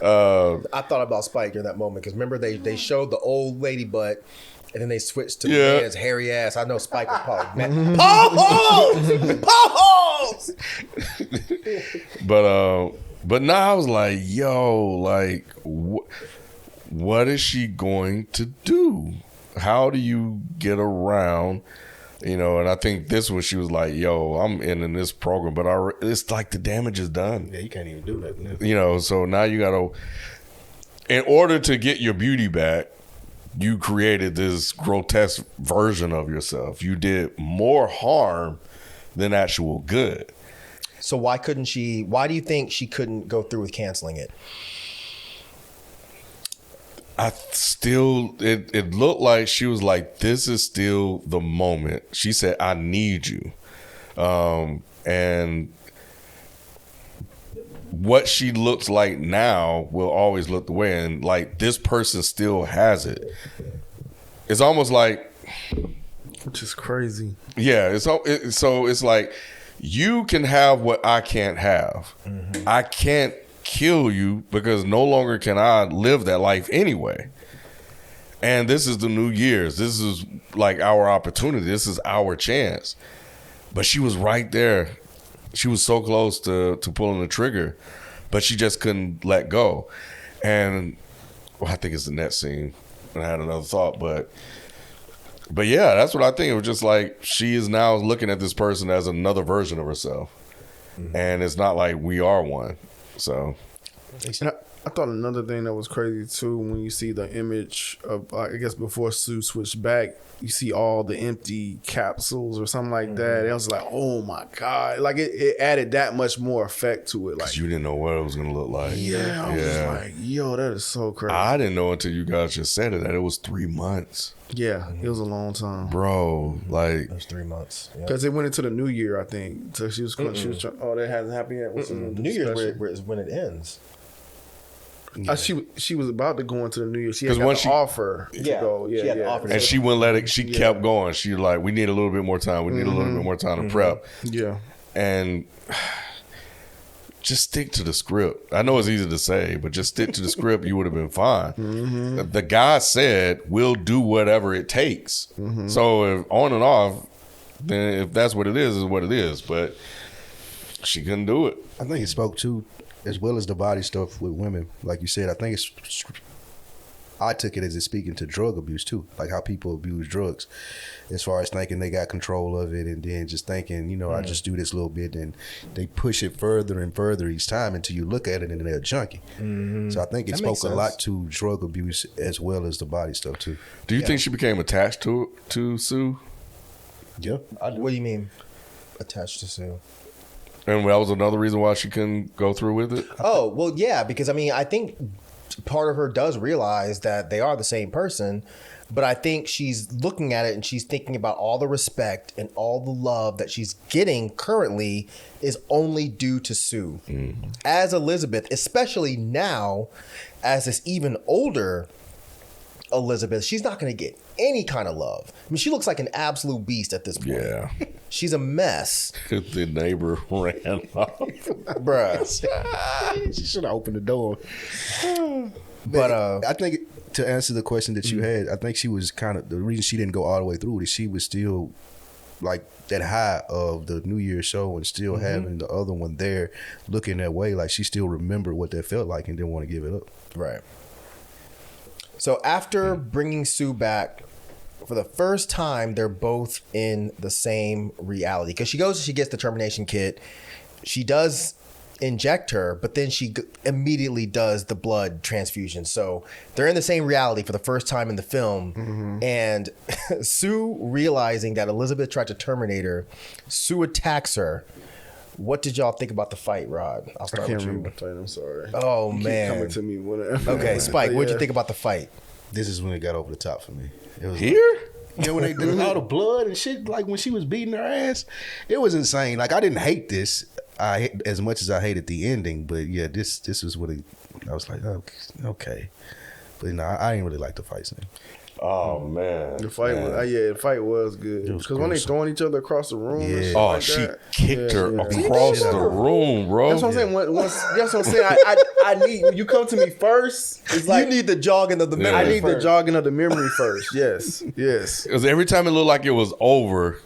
I thought about Spike during that moment because remember they showed the old lady butt. And then they switched to the man's hairy ass. I know Spike was probably mad. Paw-holes!
But now I was like, yo, like, what is she going to do? How do you get around? And I think this one, she was like, yo, I'm in this program, but it's like the damage is done.
Yeah, you can't even do nothing.
So now you got to, in order to get your beauty back, you created this grotesque version of yourself. You did more harm than actual good.
So why do you think she couldn't go through with canceling it?
It looked like she was like, this is still the moment. She said, I need you. And what she looks like now will always look the way, and like this person still has it. It's almost like,
which is crazy.
Yeah, so it's like you can have what I can't have. I can't kill you because no longer can I live that life anyway. And this is the New Year's. This is like our opportunity. This is our chance. But she was right there. She was so close to pulling the trigger, but she just couldn't let go. And I think it's the next scene. And I had another thought, but yeah, that's what I think. It was just like she is now looking at this person as another version of herself, and it's not like we are one. So,
I thought another thing that was crazy too, when you see the image of, I guess before Sue switched back, you see all the empty capsules or something like that. And I was like, oh my God. Like it added that much more effect to it. Like,
You didn't know what it was gonna look like.
yeah, I was like, yo, that is so crazy.
I didn't know until you guys just said it that it was 3 months,
Yeah, it was a long time.
bro. Like,
It was 3 months. Yeah.
Because it went into the new year, I think. So she was trying, oh, that hasn't happened yet. What's
The New Year's is when it ends.
She was about to go into the new year. She
'Cause
had got
once
the
she-
offer to go. Yeah,
She had the
yeah.
offer.
and she wouldn't let it. She kept going. She like, we need a little bit more time. We need a little bit more time to prep.
Yeah.
And just stick to the script. I know it's easy to say, but just stick to the script. You would have been fine. The guy said, "We'll do whatever it takes." So if on and off, then if that's what it is what it is. But she couldn't do it.
I think it spoke to, as well as the body stuff with women. Like you said, I think I took it as it's speaking to drug abuse too, like how people abuse drugs, as far as thinking they got control of it, and then just thinking, I just do this little bit, and they push it further and further each time until you look at it and they're a junkie. So I think it
That
spoke
makes
a
sense.
lot to drug abuse as well as the body stuff too.
Do you think she became attached to Sue?
Yeah, I do.
What do you mean attached to Sue?
And that was another reason why she couldn't go through with it?
Oh, well, yeah, because I mean, I think part of her does realize that they are the same person, but I think she's looking at it and she's thinking about all the respect and all the love that she's getting currently is only due to Sue. As Elizabeth, especially now, as this even older Elizabeth, she's not going to get any kind of love. I mean, she looks like an absolute beast at this point.
Yeah.
She's a mess,
The neighbor ran off.
bruh.
She should have opened the door.
But
I think to answer the question that you had, I think she was kind of the reason she didn't go all the way through is she was still like that high of the New Year's show and still having the other one there looking that way. Like she still remembered what that felt like and didn't want to give it up.
right. So after bringing Sue back for the first time, they're both in the same reality because she goes, she gets the termination kit. She does inject her, but then she immediately does the blood transfusion. So they're in the same reality for the first time in the film. And Sue, realizing that Elizabeth tried to terminate her, Sue attacks her. What did y'all think about the fight, Rod? I'll
I
start
can't
with you.
remember the fight. I'm sorry.
Oh,
Keep
man.
coming to me. Whenever.
Okay, Spike, what'd you think about the fight?
This is when it got over the top for me. It was
Here?
when they did all the blood and shit, like when she was beating her ass, it was insane. Like I didn't hate this as much as I hated the ending, but yeah, this was what I was like, okay. But no, I didn't really like the fight scene.
Oh, man.
The fight was, the fight was good.
was
Because when they
gruesome.
throwing each other across the room, and
Yeah.
shit
Oh,
like
she
that.
kicked her
Yeah.
across the room, bro.
That's what I'm saying. Once, that's what I'm saying. I need when you come to me first. It's like
you need the jogging of the memory.
I need the
first.
jogging of the memory first. Yes, yes.
Because every time it looked like it was over,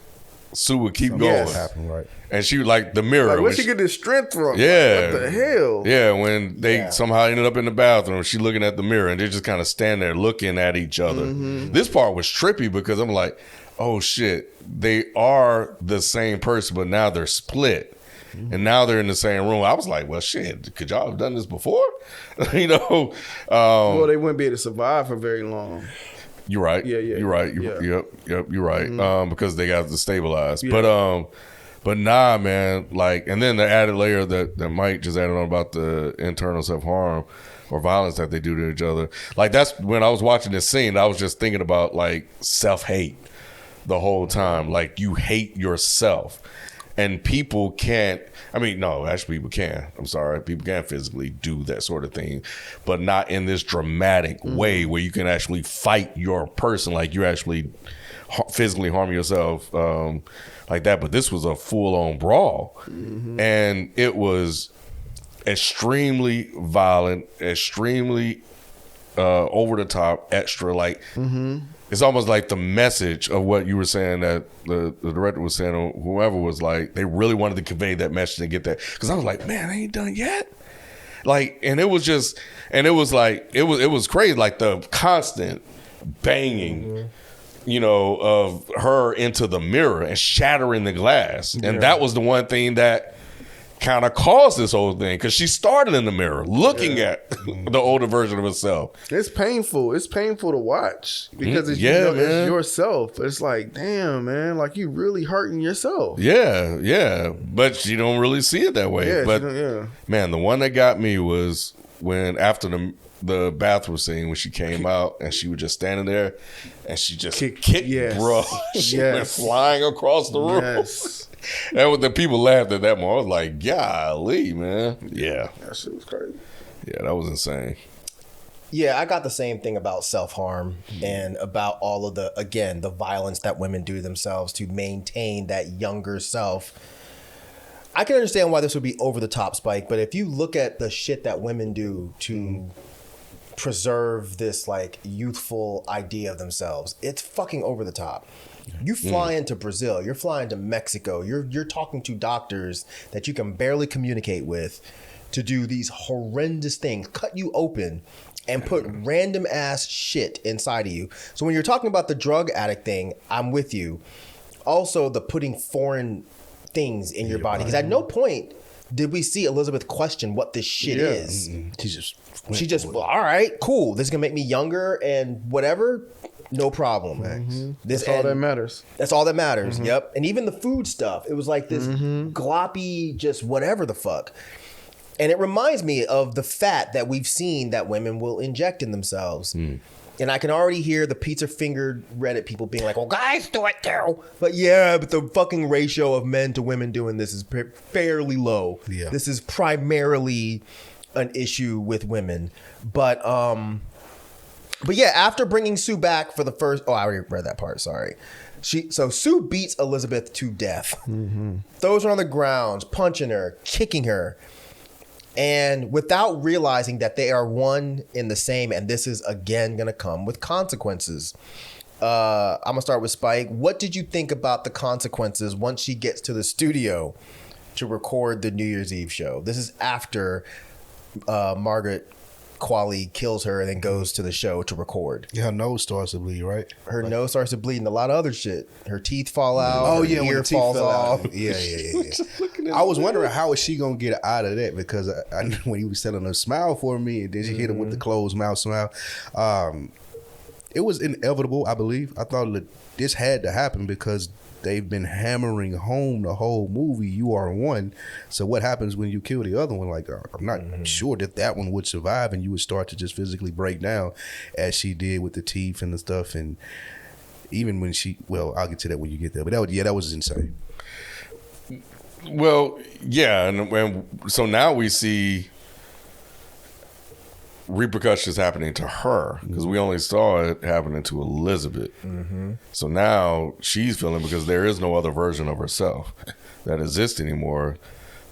Sue would keep going.
Yes.
What happened, right?
And she would like the mirror.
Like,
when
where'd she get this strength from?
Yeah.
Like, what the hell?
Yeah, when they somehow ended up in the bathroom, she looking at the mirror and they just kind of stand there looking at each other. This part was trippy because I'm like, oh shit, they are the same person, but now they're split. And now they're in the same room. I was like, well, shit, could y'all have done this before?
Well, they wouldn't be able to survive for very long.
You're right.
Yeah.
You're right.
Yeah.
Yep. You're right. Because they got to stabilize.
Yeah.
But nah, man. Like, and then the added layer that Mike just added on about the internal self-harm or violence that they do to each other. Like, that's when I was watching this scene, I was just thinking about like self-hate the whole time. Like, you hate yourself. And people can't, actually people can. I'm sorry. People can physically do that sort of thing, but not in this dramatic way where you can actually fight your person, like you actually physically harm yourself like that. But this was a full-on brawl. And it was extremely violent, extremely over the top, extra, like it's almost like the message of what you were saying that the director was saying, or whoever was like, they really wanted to convey that message and get that. Because I was like, man, I ain't done yet. Like, and it was just, and it was like, it was crazy. Like the constant banging, of her into the mirror and shattering the glass. And that was the one thing that kind of caused this whole thing because she started in the mirror looking at the older version of herself.
It's painful. It's painful to watch because it's,
Yeah,
it's
man.
yourself. It's like, damn, man, like you really hurting yourself.
Yeah, but she don't really see it that way.
Yeah,
but
yeah.
man, the one that got me was when after the bathroom scene when she came out and she was just standing there and she just kicked,
yes.
bro. She went flying across the room.
Yes.
And when the people laughed at that moment, I was like, golly, man. Yeah.
That shit was crazy.
Yeah, that was insane.
Yeah, I got the same thing about self-harm and about all of the violence that women do to themselves to maintain that younger self. I can understand why this would be over the top, Spike, but if you look at the shit that women do to preserve this like youthful idea of themselves, it's fucking over the top. You fly into Brazil, you're flying to Mexico, you're talking to doctors that you can barely communicate with to do these horrendous things, cut you open and put random ass shit inside of you. So when you're talking about the drug addict thing, I'm with you. Also the putting foreign things in your body. Because at no point did we see Elizabeth question what this shit is. She just, well, all right, cool. This is gonna make me younger and whatever. No problem.
That's all that matters.
That's all that matters. Yep. And even the food stuff, it was like this gloppy, just whatever the fuck. And it reminds me of the fat that we've seen that women will inject in themselves. And I can already hear the pizza fingered Reddit people being like, well, guys do it too. But yeah, but the fucking ratio of men to women doing this is fairly low.
Yeah.
This is primarily an issue with women. But yeah, after bringing Sue back for the first... Oh, I already read that part. Sorry. So Sue beats Elizabeth to death. Throws her on the ground, punching her, kicking her. And without realizing that they are one in the same, and this is, again, going to come with consequences. I'm going to start with Spike. What did you think about the consequences once she gets to the studio to record the New Year's Eve show? This is after Margaret Qualley kills her and then goes to the show to record.
Yeah, her nose starts to bleed, right?
Her nose starts to bleed and a lot of other shit. Her teeth fall out.
Oh,
her
yeah, when
ear
the teeth
falls
fell
off.
out. Yeah. I was wondering how is she gonna get out of that because I knew when he was telling her smile for me, and then she hit him with the closed mouth smile. It was inevitable, I believe. I thought that this had to happen because they've been hammering home the whole movie. You are one. So what happens when you kill the other one? Like I'm not sure that one would survive, and you would start to just physically break down, as she did with the teeth and the stuff. And even when I'll get to that when you get there. But that was insane.
Well, yeah, and so now we see repercussions happening to her because we only saw it happening to Elizabeth. So now she's feeling because there is no other version of herself that exists anymore,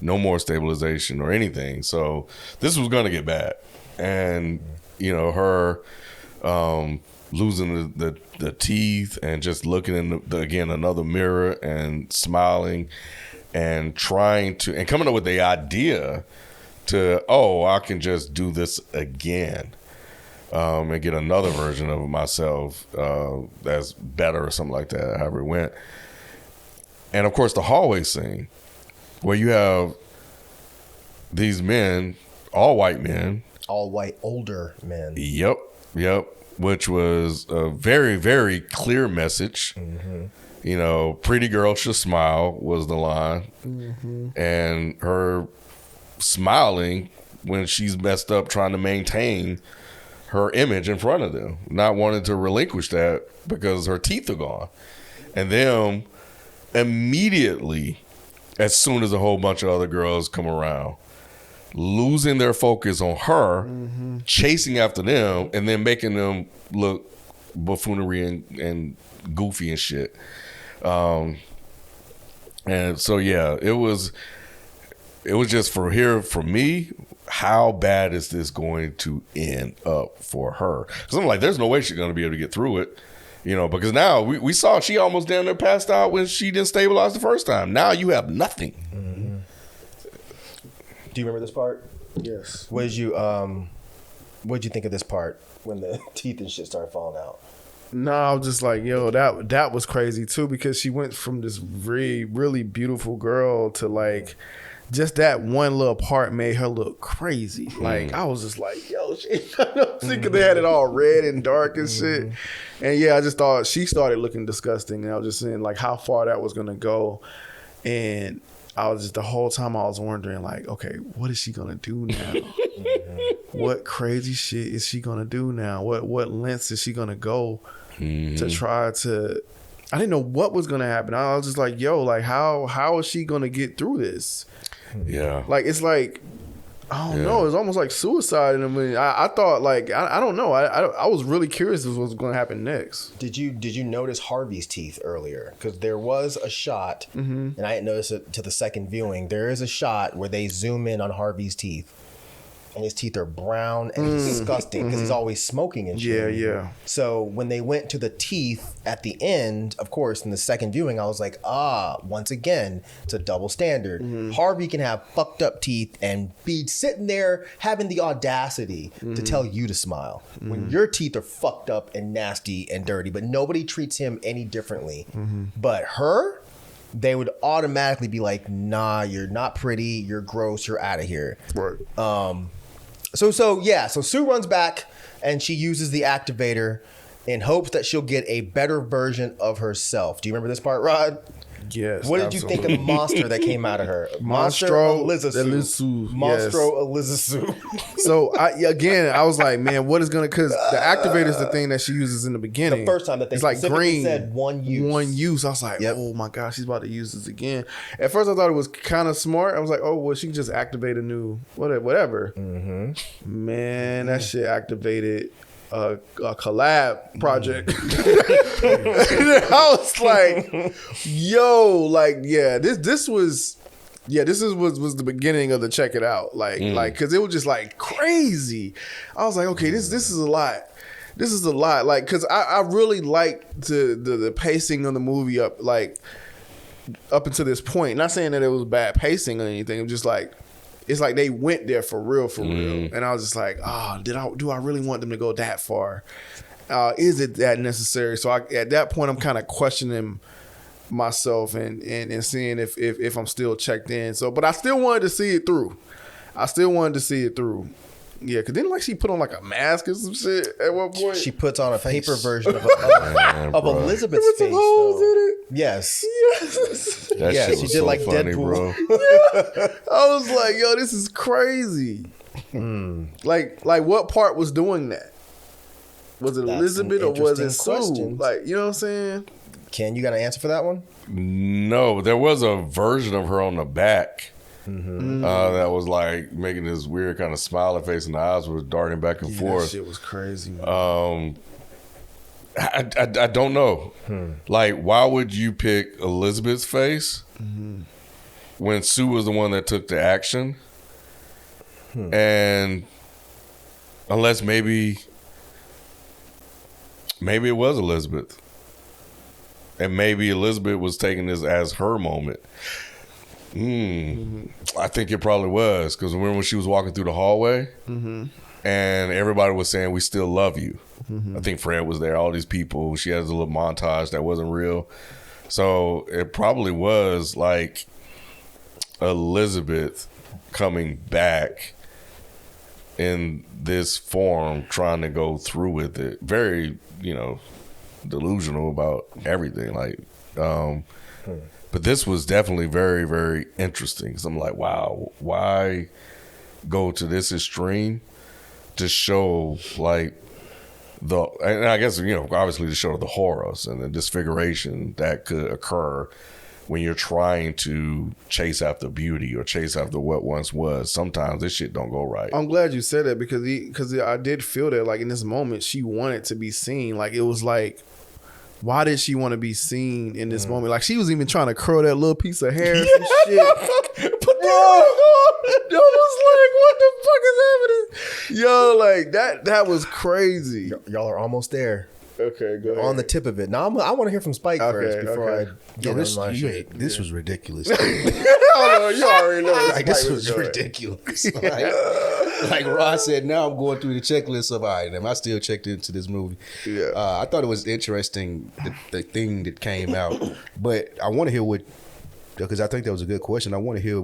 no more stabilization or anything. So this was going to get bad, and her losing the teeth and just looking in again another mirror and smiling and trying to and coming up with the idea to, I can just do this again and get another version of myself that's better or something like that, however it went. And, of course, the hallway scene where you have these men, all white men.
All white, older men.
Yep. Which was a very, very clear message. Pretty girl should smile was the line. And her smiling when she's messed up trying to maintain her image in front of them, not wanting to relinquish that because her teeth are gone. And then immediately, as soon as a whole bunch of other girls come around, losing their focus on her, chasing after them, and then making them look buffoonery and goofy and shit. And so, yeah, it was just for me, how bad is this going to end up for her? Because I'm like, there's no way she's going to be able to get through it, because now we saw she almost down there passed out when she didn't stabilize the first time. Now you have nothing.
Do you remember this part?
Yes.
What'd you think of this part when the teeth and shit started falling out?
No, I was just like, yo, that was crazy too, because she went from this really, really beautiful girl to like just that one little part made her look crazy. Like I was just like, yo, shit. Because they had it all red and dark and shit. And yeah, I just thought she started looking disgusting. And I was just saying like how far that was gonna go. And I was just the whole time I was wondering like, okay, what is she gonna do now? What crazy shit is she gonna do now? What lengths is she gonna go to try to? I didn't know what was gonna happen. I was just like, yo, like how is she gonna get through this?
Yeah.
Like it's like I don't know. It's almost like suicide in a movie. I thought like I don't know. I was really curious as what was going to happen next.
Did you notice Harvey's teeth earlier? Because there was a shot, and I didn't notice it to the second viewing. There is a shot where they zoom in on Harvey's teeth, and his teeth are brown and disgusting because he's always smoking and shit.
Yeah.
So when they went to the teeth at the end, of course, in the second viewing, I was like, once again, it's a double standard. Harvey can have fucked up teeth and be sitting there having the audacity to tell you to smile when your teeth are fucked up and nasty and dirty, but nobody treats him any differently. But her, they would automatically be like, nah, you're not pretty, you're gross, you're out of here.
Right.
So Sue runs back and she uses the activator in hopes that she'll get a better version of herself. Do you remember this part, Rod?
Yes.
What did you think of the monster that came out of her?
Monstro
Elizasu. Monstro Elizasu.
So I was like, man, what is gonna? Because the activator is the thing that she uses in the beginning.
The first time that they
it's like
specifically
green,
said one use.
One use. I was like,
Yep.
oh my gosh, she's about to use this again. At first, I thought it was kind of smart. I was like, oh well, she can just activate a new whatever. Man, that shit activated a collab project. I was like, yo, like, yeah, this was the beginning of the check it out. Like, cause it was just like crazy. I was like, okay, this is a lot. This is a lot. Like, cause I really liked the pacing of the movie up until this point. Not saying that it was bad pacing or anything. It was just like, it's like they went there for real. And I was just like, do I really want them to go that far? Is it that necessary? So at that point, I'm kind of questioning myself and seeing if I'm still checked in. So, but I still wanted to see it through. Yeah, because then she put on like a mask or some shit at one point.
She puts on a paper version of Elizabeth's
With
face.
some holes
though.
in it.
Yes.
That
Yeah,
shit
she
was
did
so
like
funny,
Deadpool.
bro.
I was like, yo, this is crazy. Like what part was doing that? Was it
That's
Elizabeth
an
or was it
interesting
Sue?
question.
Like, you know what I'm saying?
Ken, you got an answer for that one?
No, there was a version of her on the back that was like making this weird kind of smiling face, and the eyes were darting back and
That
forth.
shit was crazy, man.
I don't know. Like, why would you pick Elizabeth's face when Sue was the one that took the action? And unless maybe it was Elizabeth. And maybe Elizabeth was taking this as her moment. I think it probably was. Because remember when she was walking through the hallway? And everybody was saying, "We still love you." I think Fred was there, all these people. She has a little montage that wasn't real. So it probably was like Elizabeth coming back in this form, trying to go through with it. Very, delusional about everything. Like, but this was definitely very, very interesting. Because I'm like, wow, why go to this extreme to show and I guess, obviously to show the horrors and the disfiguration that could occur when you're trying to chase after beauty or chase after what once was. Sometimes this shit don't go right.
I'm glad you said that because I did feel that like in this moment she wanted to be seen. Like it was like, why did she want to be seen in this moment? Like she was even trying to curl that little piece of hair and shit. I was like, what the fuck is happening? Yo, like that was crazy.
Y'all are almost there.
Okay, go ahead.
On the tip of it. Now I want to hear from Spike first before I get on my shit.
This was ridiculous.
Oh, no, you already know.
Like, this was ridiculous. Like Rod said, now I'm going through the checklist of, all right, am I still checked into this movie?
Yeah.
I thought it was interesting, the thing that came out. But I want to hear because I think that was a good question. I want to hear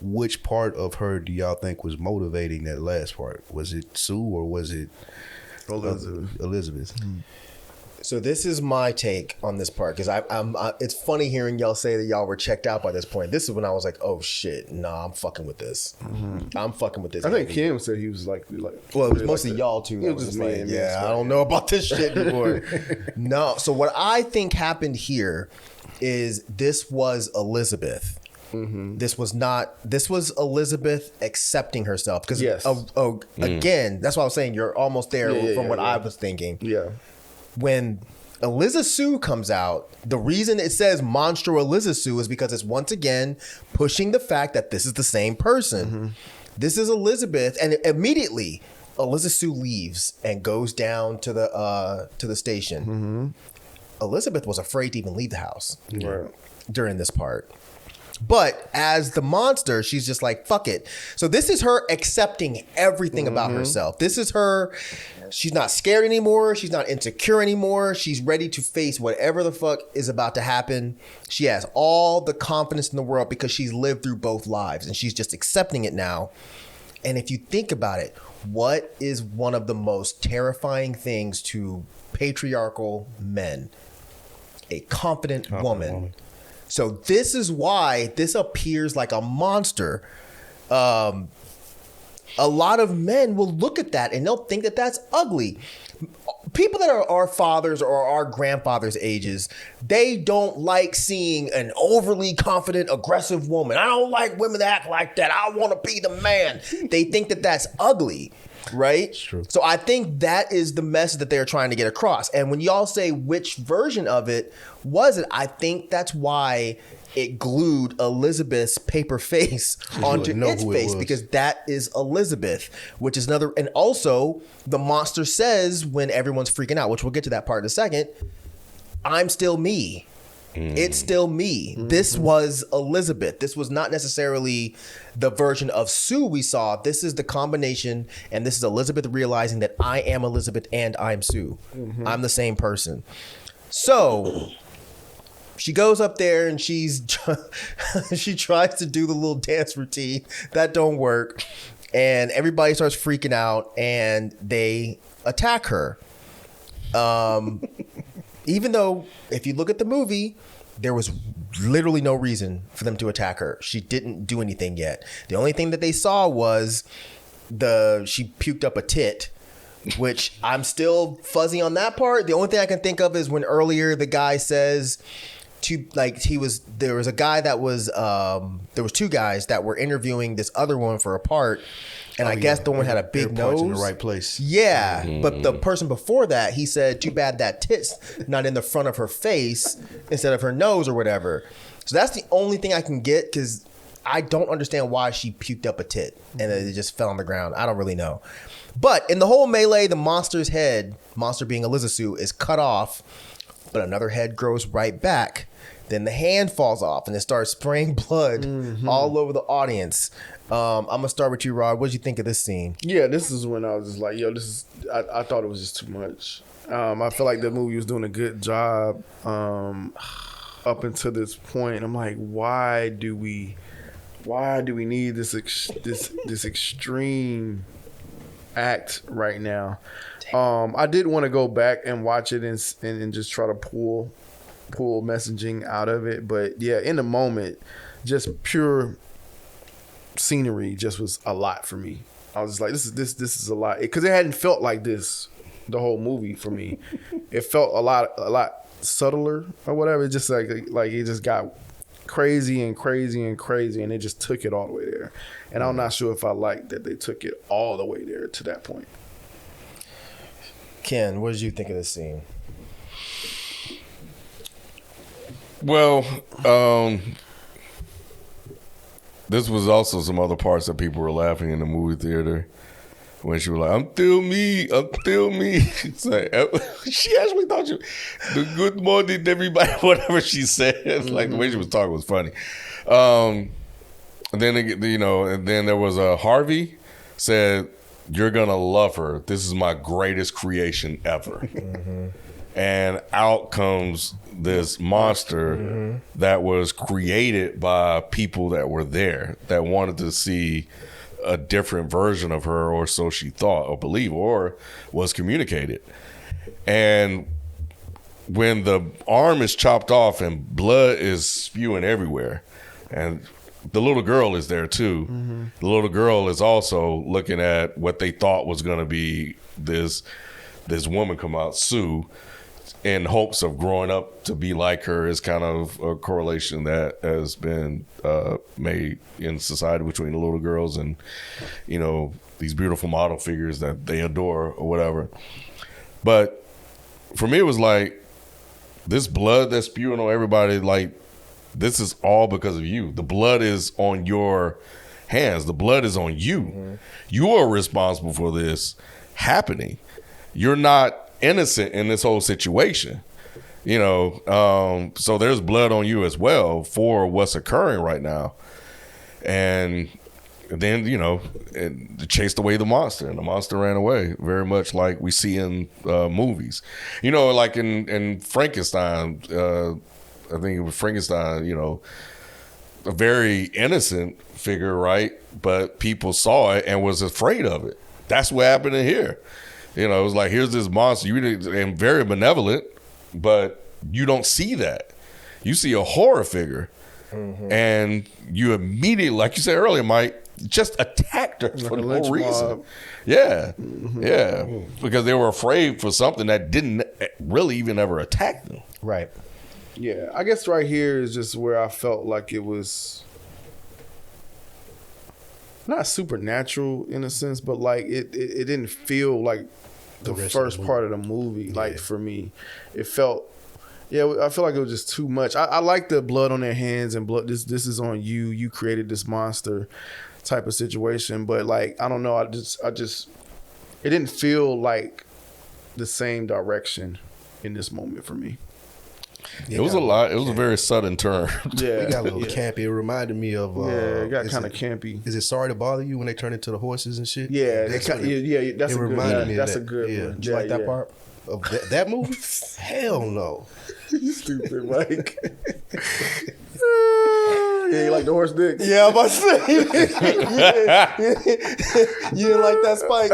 which part of her do y'all think was motivating that last part? Was it Sue or was it Elizabeth?
So this is my take on this part, because it's funny hearing y'all say that y'all were checked out by this point. This is when I was like, oh shit, nah, I'm fucking with this. I'm fucking with this.
I think Kim said he was like
well, it was
really
mostly
like
y'all two.
It was just me and me.
I don't know about this shit anymore. No. So what I think happened here is this was Elizabeth. This was not. This was Elizabeth accepting herself, because
Yes.
again, that's why I was saying you're almost there from what I was thinking.
Yeah.
When Eliza Sue comes out, the reason it says Monstro Eliza Sue is because it's once again pushing the fact that this is the same person. This is Elizabeth, and immediately Eliza Sue leaves and goes down to the station. Elizabeth was afraid to even leave the house during this part. But as the monster, she's just like, fuck it. So this is her accepting everything about herself. This is her. She's not scared anymore. She's not insecure anymore. She's ready to face whatever the fuck is about to happen. She has all the confidence in the world because she's lived through both lives, and she's just accepting it now. And if you think about it, what is one of the most terrifying things to patriarchal men? A confident woman. So this is why this appears like a monster. A lot of men will look at that and they'll think that that's ugly. People that are our fathers or our grandfathers' ages, they don't like seeing an overly confident, aggressive woman. I don't like women that act like that. I want to be the man. They think that that's ugly. Right?
It's true.
So I think that is the message that they're trying to get across. And when y'all say which version of it was it, I think that's why it glued Elizabeth's paper face onto its face, because that is Elizabeth, which is another. And also, the monster says when everyone's freaking out, which we'll get to that part in a second, I'm still me. It's still me. This was Elizabeth. This was not necessarily the version of Sue we saw. This is the combination, and this is Elizabeth realizing that I am Elizabeth and I'm Sue. I'm the same person. So she goes up there and she tries to do the little dance routine. That don't work. And everybody starts freaking out and they attack her. Even though, if you look at the movie, there was literally no reason for them to attack her. She didn't do anything yet. The only thing that they saw was she puked up a tit, which I'm still fuzzy on that part. The only thing I can think of is when earlier the guy says there was a guy that was there was two guys that were interviewing this other one for a part. And I guess the one had a big nose.
In the right place.
Yeah. But the person before that, he said, too bad that tit's not in the front of her face instead of her nose or whatever. So that's the only thing I can get, because I don't understand why she puked up a tit and it just fell on the ground. I don't really know. But in the whole melee, the monster's head, monster being Eliza Sue, is cut off, but another head grows right back. Then the hand falls off and it starts spraying blood all over the audience. I'm gonna start with you, Rod. What did you think of this scene?
Yeah, this is when I was just like, yo, this is. I thought it was just too much. I feel like the movie was doing a good job up until this point. I'm like, why do we need this extreme act right now? I did want to go back and watch it and just try to pull messaging out of it, but yeah, in the moment, just pure scenery just was a lot for me. I was just like, this is a lot, because it hadn't felt like this the whole movie for me. It felt a lot subtler or whatever. It just like it just got crazy and crazy and crazy, and it just took it all the way there. And I'm not sure if I like that they took it all the way there to that point.
Ken, what did you think of this scene?
Well, this was also some other parts that people were laughing in the movie theater when she was like, I'm still me. It's like, she actually thought the good morning everybody, whatever she said. Like the way she was talking was funny. And then there was a Harvey said, you're going to love her. This is my greatest creation ever. and out comes this monster that was created by people that were there that wanted to see a different version of her, or so she thought or believed, or was communicated. And when the arm is chopped off and blood is spewing everywhere, and the little girl is there too. The little girl is also looking at what they thought was going to be this woman come out, Sue, in hopes of growing up to be like her, is kind of a correlation that has been made in society between the little girls and, you know, these beautiful model figures that they adore or whatever. But for me, it was like, this blood that's spewing on everybody, like, this is all because of you. The blood is on your hands. The blood is on you. You are responsible for this happening. You're not innocent in this whole situation, you know. So there's blood on you as well for what's occurring right now. And then, you know, it chased away the monster, and the monster ran away, very much like we see in movies. You know, like in Frankenstein, I think it was Frankenstein, you know, a very innocent figure, right? But people saw it and was afraid of it. That's what happened in here. You know, it was like, here's this monster, and very benevolent, but you don't see that. You see a horror figure, and you immediately, like you said earlier, Mike, just attacked her for no reason. Mob. Yeah, yeah, because they were afraid for something that didn't really even ever attack them.
Right.
Yeah, I guess right here is just where I felt like it was not supernatural in a sense, but like it didn't feel like the first part of the movie. Like for me, it felt, I feel like it was just too much. I like the blood on their hands and blood. This is on you. You created this monster type of situation, but like I don't know. I just it didn't feel like the same direction in this moment for me.
It was a lot. It was a very sudden turn.
Yeah, it got a little campy. It reminded me of.
It got kind of campy.
Is it Sorry to Bother You when they turn into the horses and shit?
Yeah, that's a good. That's a good one.
Did you like that part
of that movie? Hell no.
You stupid, Mike. Yeah, you like the horse dick?
Yeah, I'm about to say. You didn't like that Spike?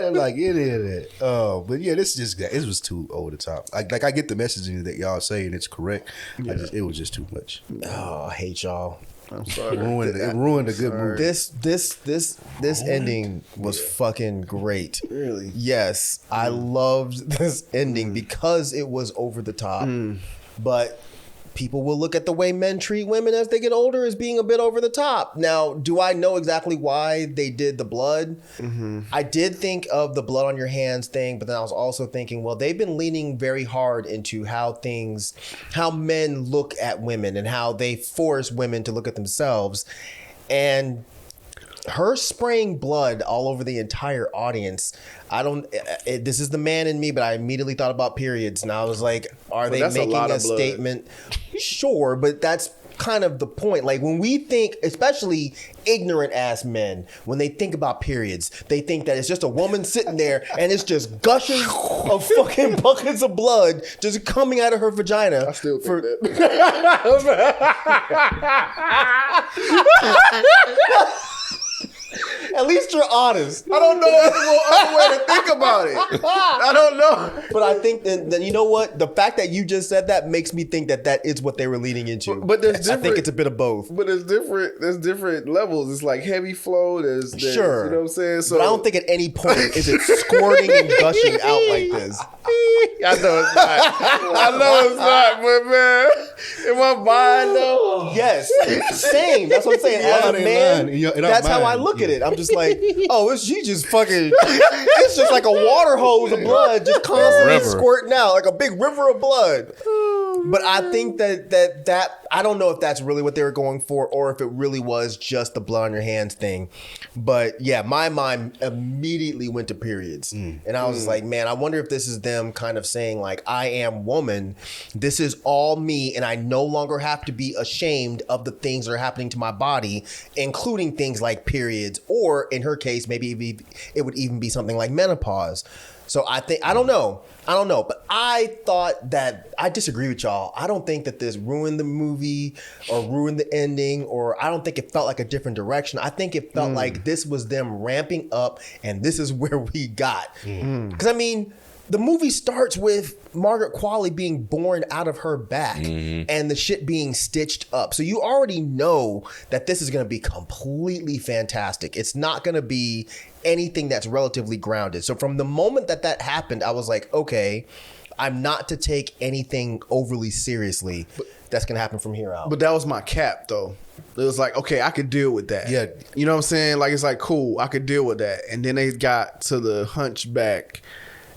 I'm like, it is that. But yeah, it was too over the top. Like I get the messaging that y'all saying it's correct. It was just too much.
Oh, I hate y'all.
I'm sorry.
It ruined a good movie.
This ending was fucking great.
Really?
Yes, I loved this ending because it was over the top. But people will look at the way men treat women as they get older as being a bit over the top. Now, do I know exactly why they did the blood? I did think of the blood on your hands thing, but then I was also thinking, well, they've been leaning very hard into how men look at women and how they force women to look at themselves. And her spraying blood all over the entire audience, this is the man in me, but I immediately thought about periods, and I was like, are they making a statement? Sure, but that's kind of the point. Like when we think, especially ignorant ass men, when they think about periods, they think that it's just a woman sitting there and it's just gushing of fucking buckets of blood just coming out of her vagina.
I still think that.
At least you're honest.
I don't know other way to think about it. I don't know.
But I think then you know what? The fact that you just said that makes me think that is what they were leading into.
But there's
I think it's a bit of both.
But there's different levels. It's like heavy flow. There's
sure.
You know what I'm saying? So
but I don't think at any point is it squirting and gushing out like this.
I know it's not. But man, in my mind though.
Yes. Same. That's what I'm saying. As a man, that's how I look at it. I'm just like, oh, she just fucking, it's just like a water hose of blood just constantly squirting out, like a big river of blood. But I think that I don't know if that's really what they were going for or if it really was just the blood on your hands thing. But yeah, my mind immediately went to periods. And I was like, man, I wonder if this is them kind of saying like, I am woman. This is all me. And I no longer have to be ashamed of the things that are happening to my body, including things like periods, or in her case, maybe it would even be something like menopause. So I don't know, but I thought that I disagree with y'all. I don't think that this ruined the movie or ruined the ending, or I don't think it felt like a different direction. I think it felt like this was them ramping up, and this is where we got. Because I mean, the movie starts with Margaret Qualley being born out of her back and the shit being stitched up. So you already know that this is going to be completely fantastic. It's not going to be anything that's relatively grounded. So from the moment that happened, I was like, okay, I'm not to take anything overly seriously that's going to happen from here out.
But that was my cap, though. It was like, okay, I could deal with that.
Yeah.
You know what I'm saying? Like, it's like, cool, I could deal with that. And then they got to the hunchback.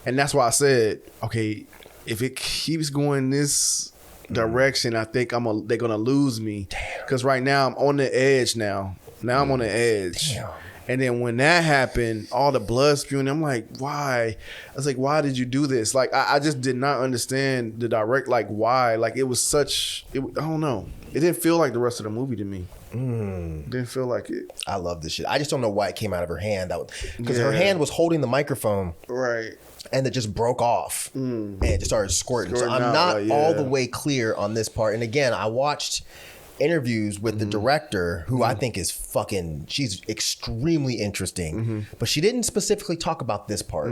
And that's why I said, okay, if it keeps going this direction, I think they're gonna lose me. Because right now I'm on the edge now. Now I'm on the edge.
Damn.
And then when that happened, all the blood spewing, I'm like, why? I was like, why did you do this? Like, I just did not understand the direct, like, why. Like, it was I don't know. It didn't feel like the rest of the movie to me. Didn't feel like it.
I love this shit. I just don't know why it came out of her hand. Because her hand was holding the microphone.
Right.
And it just broke off and it just started squirting. So I'm
out,
not all the way clear on this part. And again, I watched interviews with the director, who I think is she's extremely interesting. But she didn't specifically talk about this part.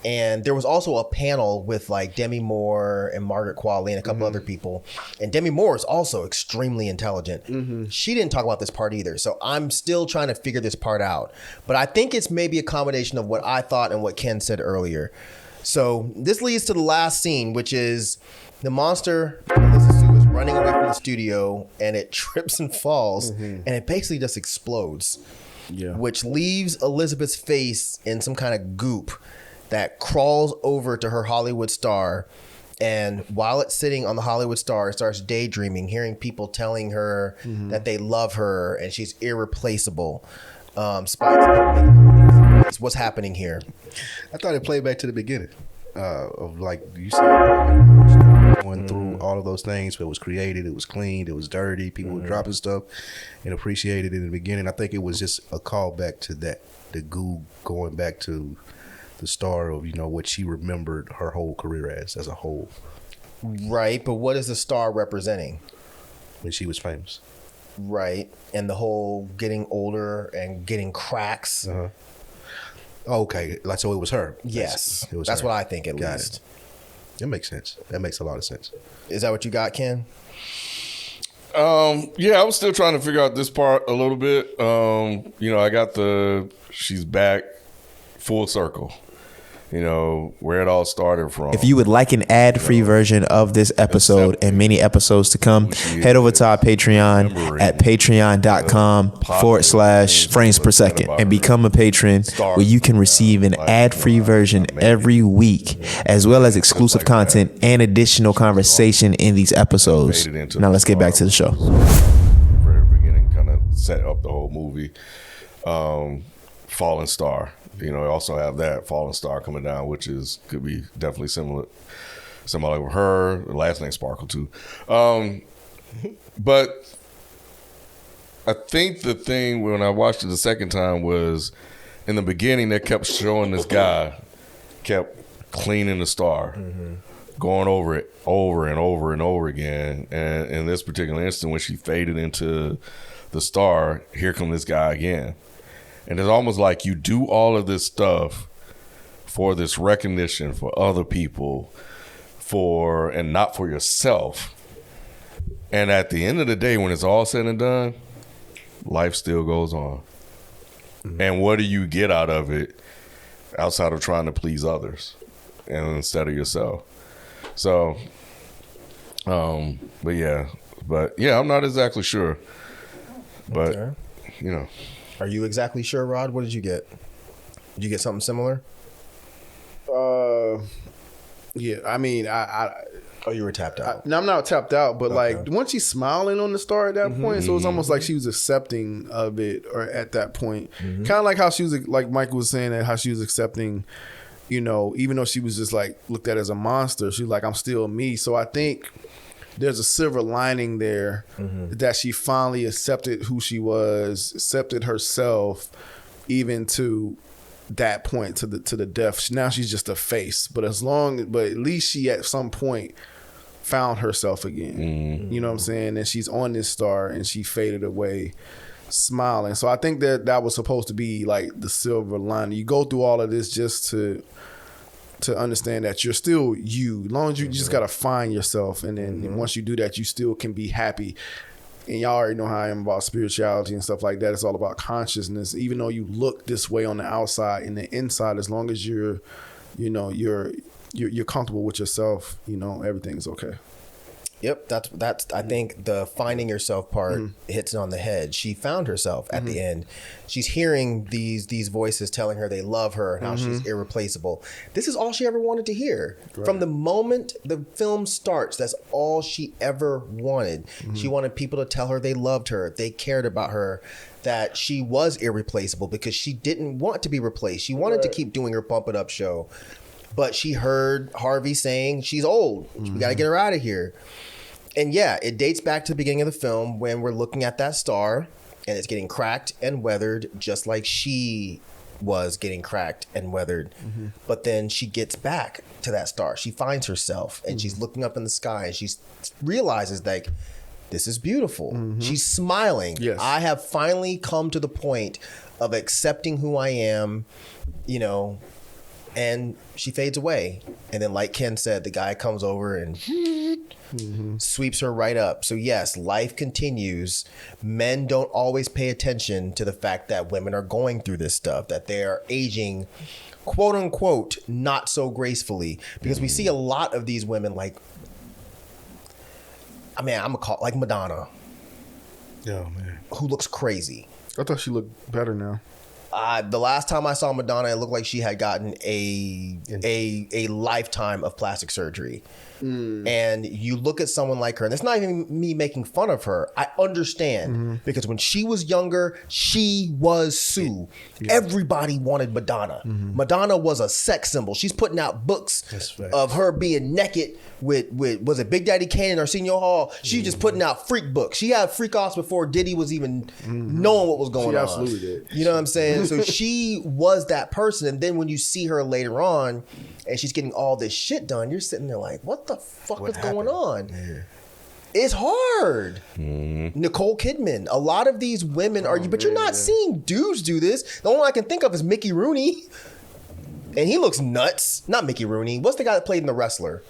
And there was also a panel with like Demi Moore and Margaret Qualley and a couple other people. And Demi Moore is also extremely intelligent. She didn't talk about this part either. So I'm still trying to figure this part out. But I think it's maybe a combination of what I thought and what Ken said earlier. So this leads to the last scene, which is the monster Melissa Sue is running away from the studio, and it trips and falls, and it basically just explodes.
Yeah.
Which leaves Elizabeth's face in some kind of goop that crawls over to her Hollywood star. And while it's sitting on the Hollywood star, it starts daydreaming, hearing people telling her that they love her and she's irreplaceable. Spike's what's happening here?
I thought it played back to the beginning of, like you said, going through all of those things. It was created, it was cleaned, it was dirty. People were dropping stuff and appreciated it in the beginning. I think it was just a callback to that, the goo going back to the star of, what she remembered her whole career as a whole.
Right, but what is the star representing?
When she was famous.
Right, and the whole getting older and getting cracks.
Okay, like, so it was her.
Yes,
It was
that's
her.
what I think at
Got
least.
That makes sense. That makes a lot of sense.
Is that what you got, Ken?
Yeah, I was still trying to figure out this part a little bit. I got she's back full circle. Where it all started from.
If you would like an ad-free version of this episode and many episodes to come, head over to our Patreon at patreon.com/frames per second and become a patron, where you can receive an ad-free version every week, as well as exclusive content and additional conversation in these episodes. Now let's get back to the show.
Very beginning kind of set up the whole movie. Fallen Star. Also have that Fallen Star coming down, which could be definitely similar with her. The last name Sparkle too. But I think the thing when I watched it the second time was in the beginning they kept showing this guy kept cleaning the star, going over it over and over and over again. And in this particular instant, when she faded into the star, here come this guy again. And it's almost like you do all of this stuff for this recognition for other people, and not for yourself. And at the end of the day, when it's all said and done, life still goes on. And what do you get out of it outside of trying to please others and instead of yourself? So, I'm not exactly sure. But,
Okay. Are you exactly sure, Rod? What did you get? Did you get something similar?
Yeah, I mean,
Oh, you were tapped out.
No, I'm not tapped out, but like once she's smiling on the star at that point, so it's almost like she was accepting of it, or at that point, kind of like how she was, like Michael was saying, that how she was accepting, you know, even though she was just like looked at as a monster, she's like, I'm still me. So I think there's a silver lining there, that she finally accepted who she was, accepted herself, even to that point, to the death. Now she's just a face, but at least she at some point found herself again. You know what I'm saying? And she's on this star, and she faded away smiling. So I think that was supposed to be like the silver lining. You go through all of this just to understand that you're still you. As long as you just gotta find yourself, and then once you do that, you still can be happy. And y'all already know how I am about spirituality and stuff like that. It's all about consciousness. Even though you look this way on the outside, in the inside, as long as you're comfortable with yourself, you know, everything's okay.
Yep, that's. I think the finding yourself part hits it on the head. She found herself at the end. She's hearing these voices telling her they love her and how she's irreplaceable. This is all she ever wanted to hear. From the moment the film starts, that's all she ever wanted. She wanted people to tell her they loved her, they cared about her, that she was irreplaceable, because she didn't want to be replaced. She wanted to keep doing her Pump It Up show, but she heard Harvey saying she's old. We got to get her out of here. And yeah, it dates back to the beginning of the film when we're looking at that star and it's getting cracked and weathered, just like she was getting cracked and weathered. But then she gets back to that star. She finds herself and she's looking up in the sky, and she realizes, like, this is beautiful. She's smiling.
Yes.
I have finally come to the point of accepting who I am, you know, and she fades away. And then, like Ken said, the guy comes over and sweeps her right up. So yes, life continues. Men don't always pay attention to the fact that women are going through this stuff, that they are aging, quote unquote, not so gracefully. Because we see a lot of these women, like, I mean, I'm gonna call it like Madonna.
Oh man,
who looks crazy.
I thought she looked better now.
The last time I saw Madonna, it looked like she had gotten a lifetime of plastic surgery. And you look at someone like her, and it's not even me making fun of her. I understand, because when she was younger, she was Sue. Everybody wanted Madonna. Madonna was a sex symbol. She's putting out books of her being naked with was it Big Daddy Kane in Arsenio Hall? She was just putting out freak books. She had freak offs before Diddy was even knowing what was going on.
She absolutely did.
You know what I'm saying? So she was that person. And then when you see her later on and she's getting all this shit done, you're sitting there like, what the fuck is going on? It's hard. Nicole Kidman. A lot of these women are, but you're not seeing dudes do this. The only one I can think of is Mickey Rooney. And he looks nuts. Not Mickey Rooney. What's the guy that played in The Wrestler?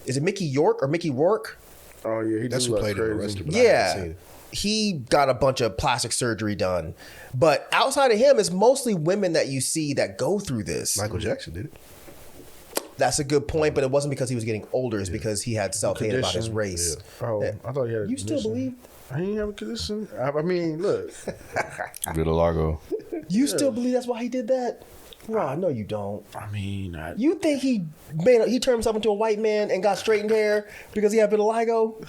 Is it Mickey York or Mickey Rourke?
Oh yeah,
that's who played in The Wrestler.
Yeah. He got a bunch of plastic surgery done. But outside of him, it's mostly women that you see that go through this.
Michael Jackson did it.
That's a good point, but it wasn't because he was getting older. It's because he had self-hate about his race.
Oh, I thought he had a
You still believe?
I didn't have a condition. I mean, look.
Vitiligo.
You still believe that's why he did that? Ron, no, you don't.
I mean,
You think he turned himself into a white man and got straightened hair because he had vitiligo?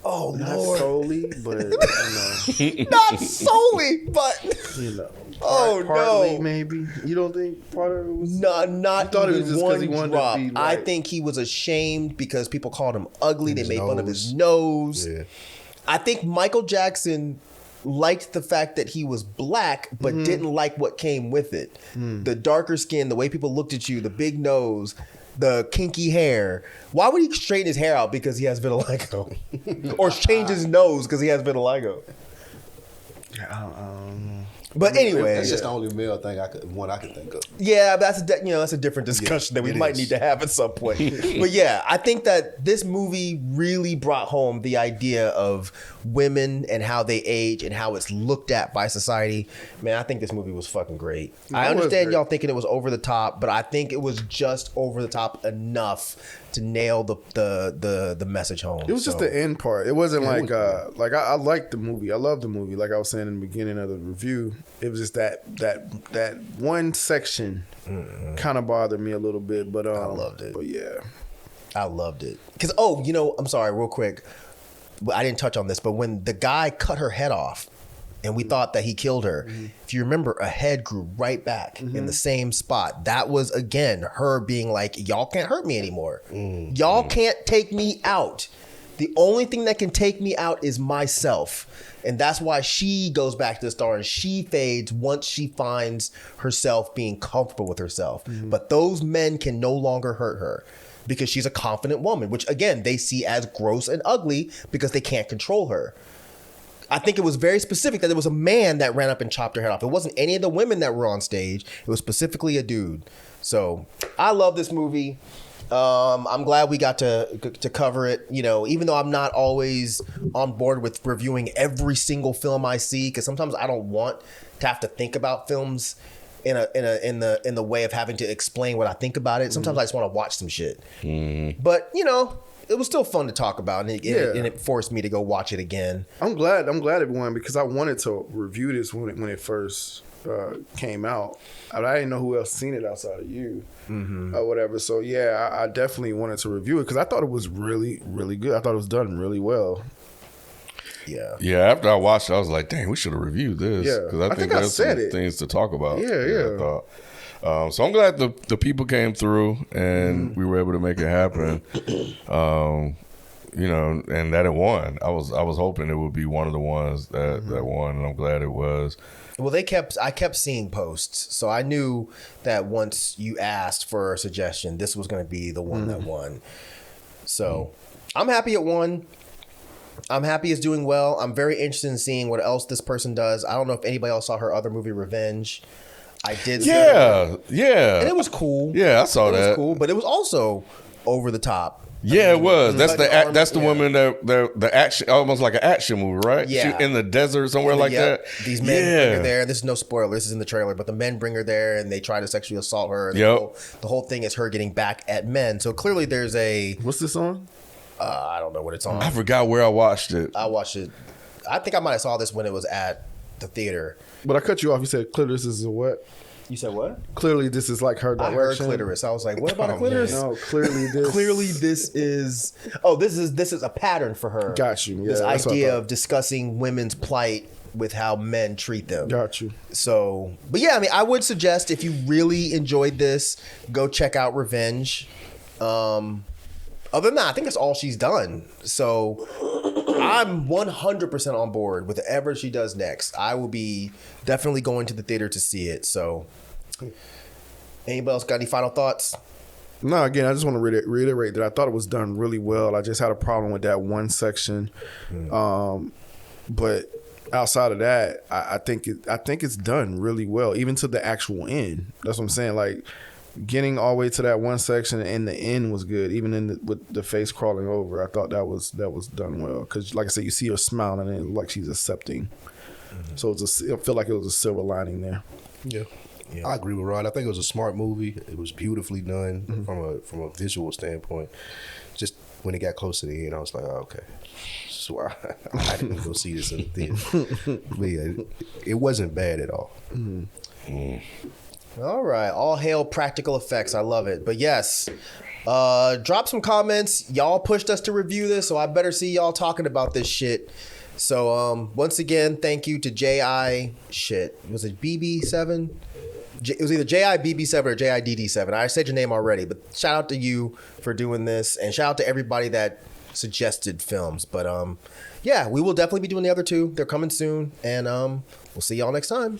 Oh,
not
Lord.
solely, but you know.
Not solely, but
You know.
Oh,
partly,
no.
maybe. You don't think part of it was
not
You thought it
even
was just 'cause
one
he wanted to
drop.
be
I
like-
think he was ashamed because people called him ugly. They
His
made fun of his
nose.
nose.
Yeah.
I think Michael Jackson liked the fact that he was black, but didn't like what came with it. The darker skin, the way people looked at you, the big nose, the kinky hair. Why would he straighten his hair out because he has vitiligo? Or change his nose because he has vitiligo?
I don't know.
But anyway,
That's just the only male thing I could think of.
yeah, that's that's a different discussion that we
it
might
is.
need to have at some point. But yeah, I think that this movie really brought home the idea of women and how they age and how it's looked at by society. Man, I think this movie was fucking great. I
was
understand
great.
y'all thinking it was over the top, but I think it was just over the top enough to nail the message home.
It was just the end part. It wasn't I liked the movie. I loved the movie. Like I was saying in the beginning of the review, It was just that one section kind of bothered me a little bit, but
I loved it.
But yeah,
I loved it. Because, I'm sorry, real quick. But I didn't touch on this, but when the guy cut her head off and we thought that he killed her, if you remember, a head grew right back in the same spot. That was, again, her being like, y'all can't hurt me anymore. Y'all can't take me out. The only thing that can take me out is myself. And that's why she goes back to the star and she fades once she finds herself being comfortable with herself. But those men can no longer hurt her because she's a confident woman, which again, they see as gross and ugly because they can't control her. I think it was very specific that it was a man that ran up and chopped her head off. It wasn't any of the women that were on stage. It was specifically a dude. So I love this movie. I'm glad we got to cover it. Even though I'm not always on board with reviewing every single film I see, because sometimes I don't want to have to think about films in the way of having to explain what I think about it. Sometimes I just want to watch some shit. But it was still fun to talk about, and it forced me to go watch it again.
I'm glad it won because I wanted to review this when it first came out. I didn't know who else seen it outside of you or whatever. So yeah, I definitely wanted to review it because I thought it was really, really good. I thought it was done really well.
Yeah. After I watched it, I was like, "Dang, we should have reviewed this."
Yeah,
because I think there's some things to talk about.
Yeah.
I thought. So I'm glad the people came through and we were able to make it happen. And that it won. I was hoping it would be one of the ones that won, and I'm glad it was.
Well, I kept seeing posts, so I knew that once you asked for a suggestion, this was going to be the one that won. So I'm happy it won. I'm happy it's doing well. I'm very interested in seeing what else this person does. I don't know if anybody else saw her other movie, Revenge. I did.
Yeah.
And it was cool.
Yeah, I saw that.
It was cool, but it was also over the top.
Yeah, it was. That's the woman that the action, almost like an action movie, right?
Yeah,
she, in the desert somewhere like that.
These men bring her there. This is no spoiler. This is in the trailer, but the men bring her there and they try to sexually assault her. And the whole thing is her getting back at men. So clearly, there's a.
What's this on?
I don't know what it's on.
I forgot where I watched it.
I watched it. I think I might have saw this when it was at the theater.
But I cut you off. You said clitoris is a what?
You said what?
Clearly, this is like her direction.
I heard clitoris. I was like, what about a clitoris?
No, clearly this
is. Oh, this is a pattern for her.
Got you. Yeah,
this idea of discussing women's plight with how men treat them.
Got you.
So, but yeah, I mean, I would suggest if you really enjoyed this, go check out Revenge. Other than that, I think that's all she's done. So I'm 100% on board with whatever she does next. I will be definitely going to the theater to see it. So anybody else got any final thoughts?
No, again, I just want to reiterate that I thought it was done really well. I just had a problem with that one section. But outside of that, I think it's done really well, even to the actual end. That's what I'm saying. Like, getting all the way to that one section and the end was good, even with the face crawling over. I thought that was done well because, like I said, you see her smiling and it looked like she's accepting. So I feel like it was a silver lining there.
Yeah, I agree with Rod. I think it was a smart movie. It was beautifully done from a visual standpoint. Just when it got close to the end, I was like, oh, okay. So I didn't go see this in the theater. But yeah, it wasn't bad at all.
All right. All hail practical effects. I love it. But yes, drop some comments. Y'all pushed us to review this, so I better see y'all talking about this shit. So once again, thank you to J.I. Was it BB7? It was either JIBB7 or JIDD7. I said your name already, but shout out to you for doing this, and shout out to everybody that suggested films. But yeah, we will definitely be doing the other two. They're coming soon, and we'll see y'all next time.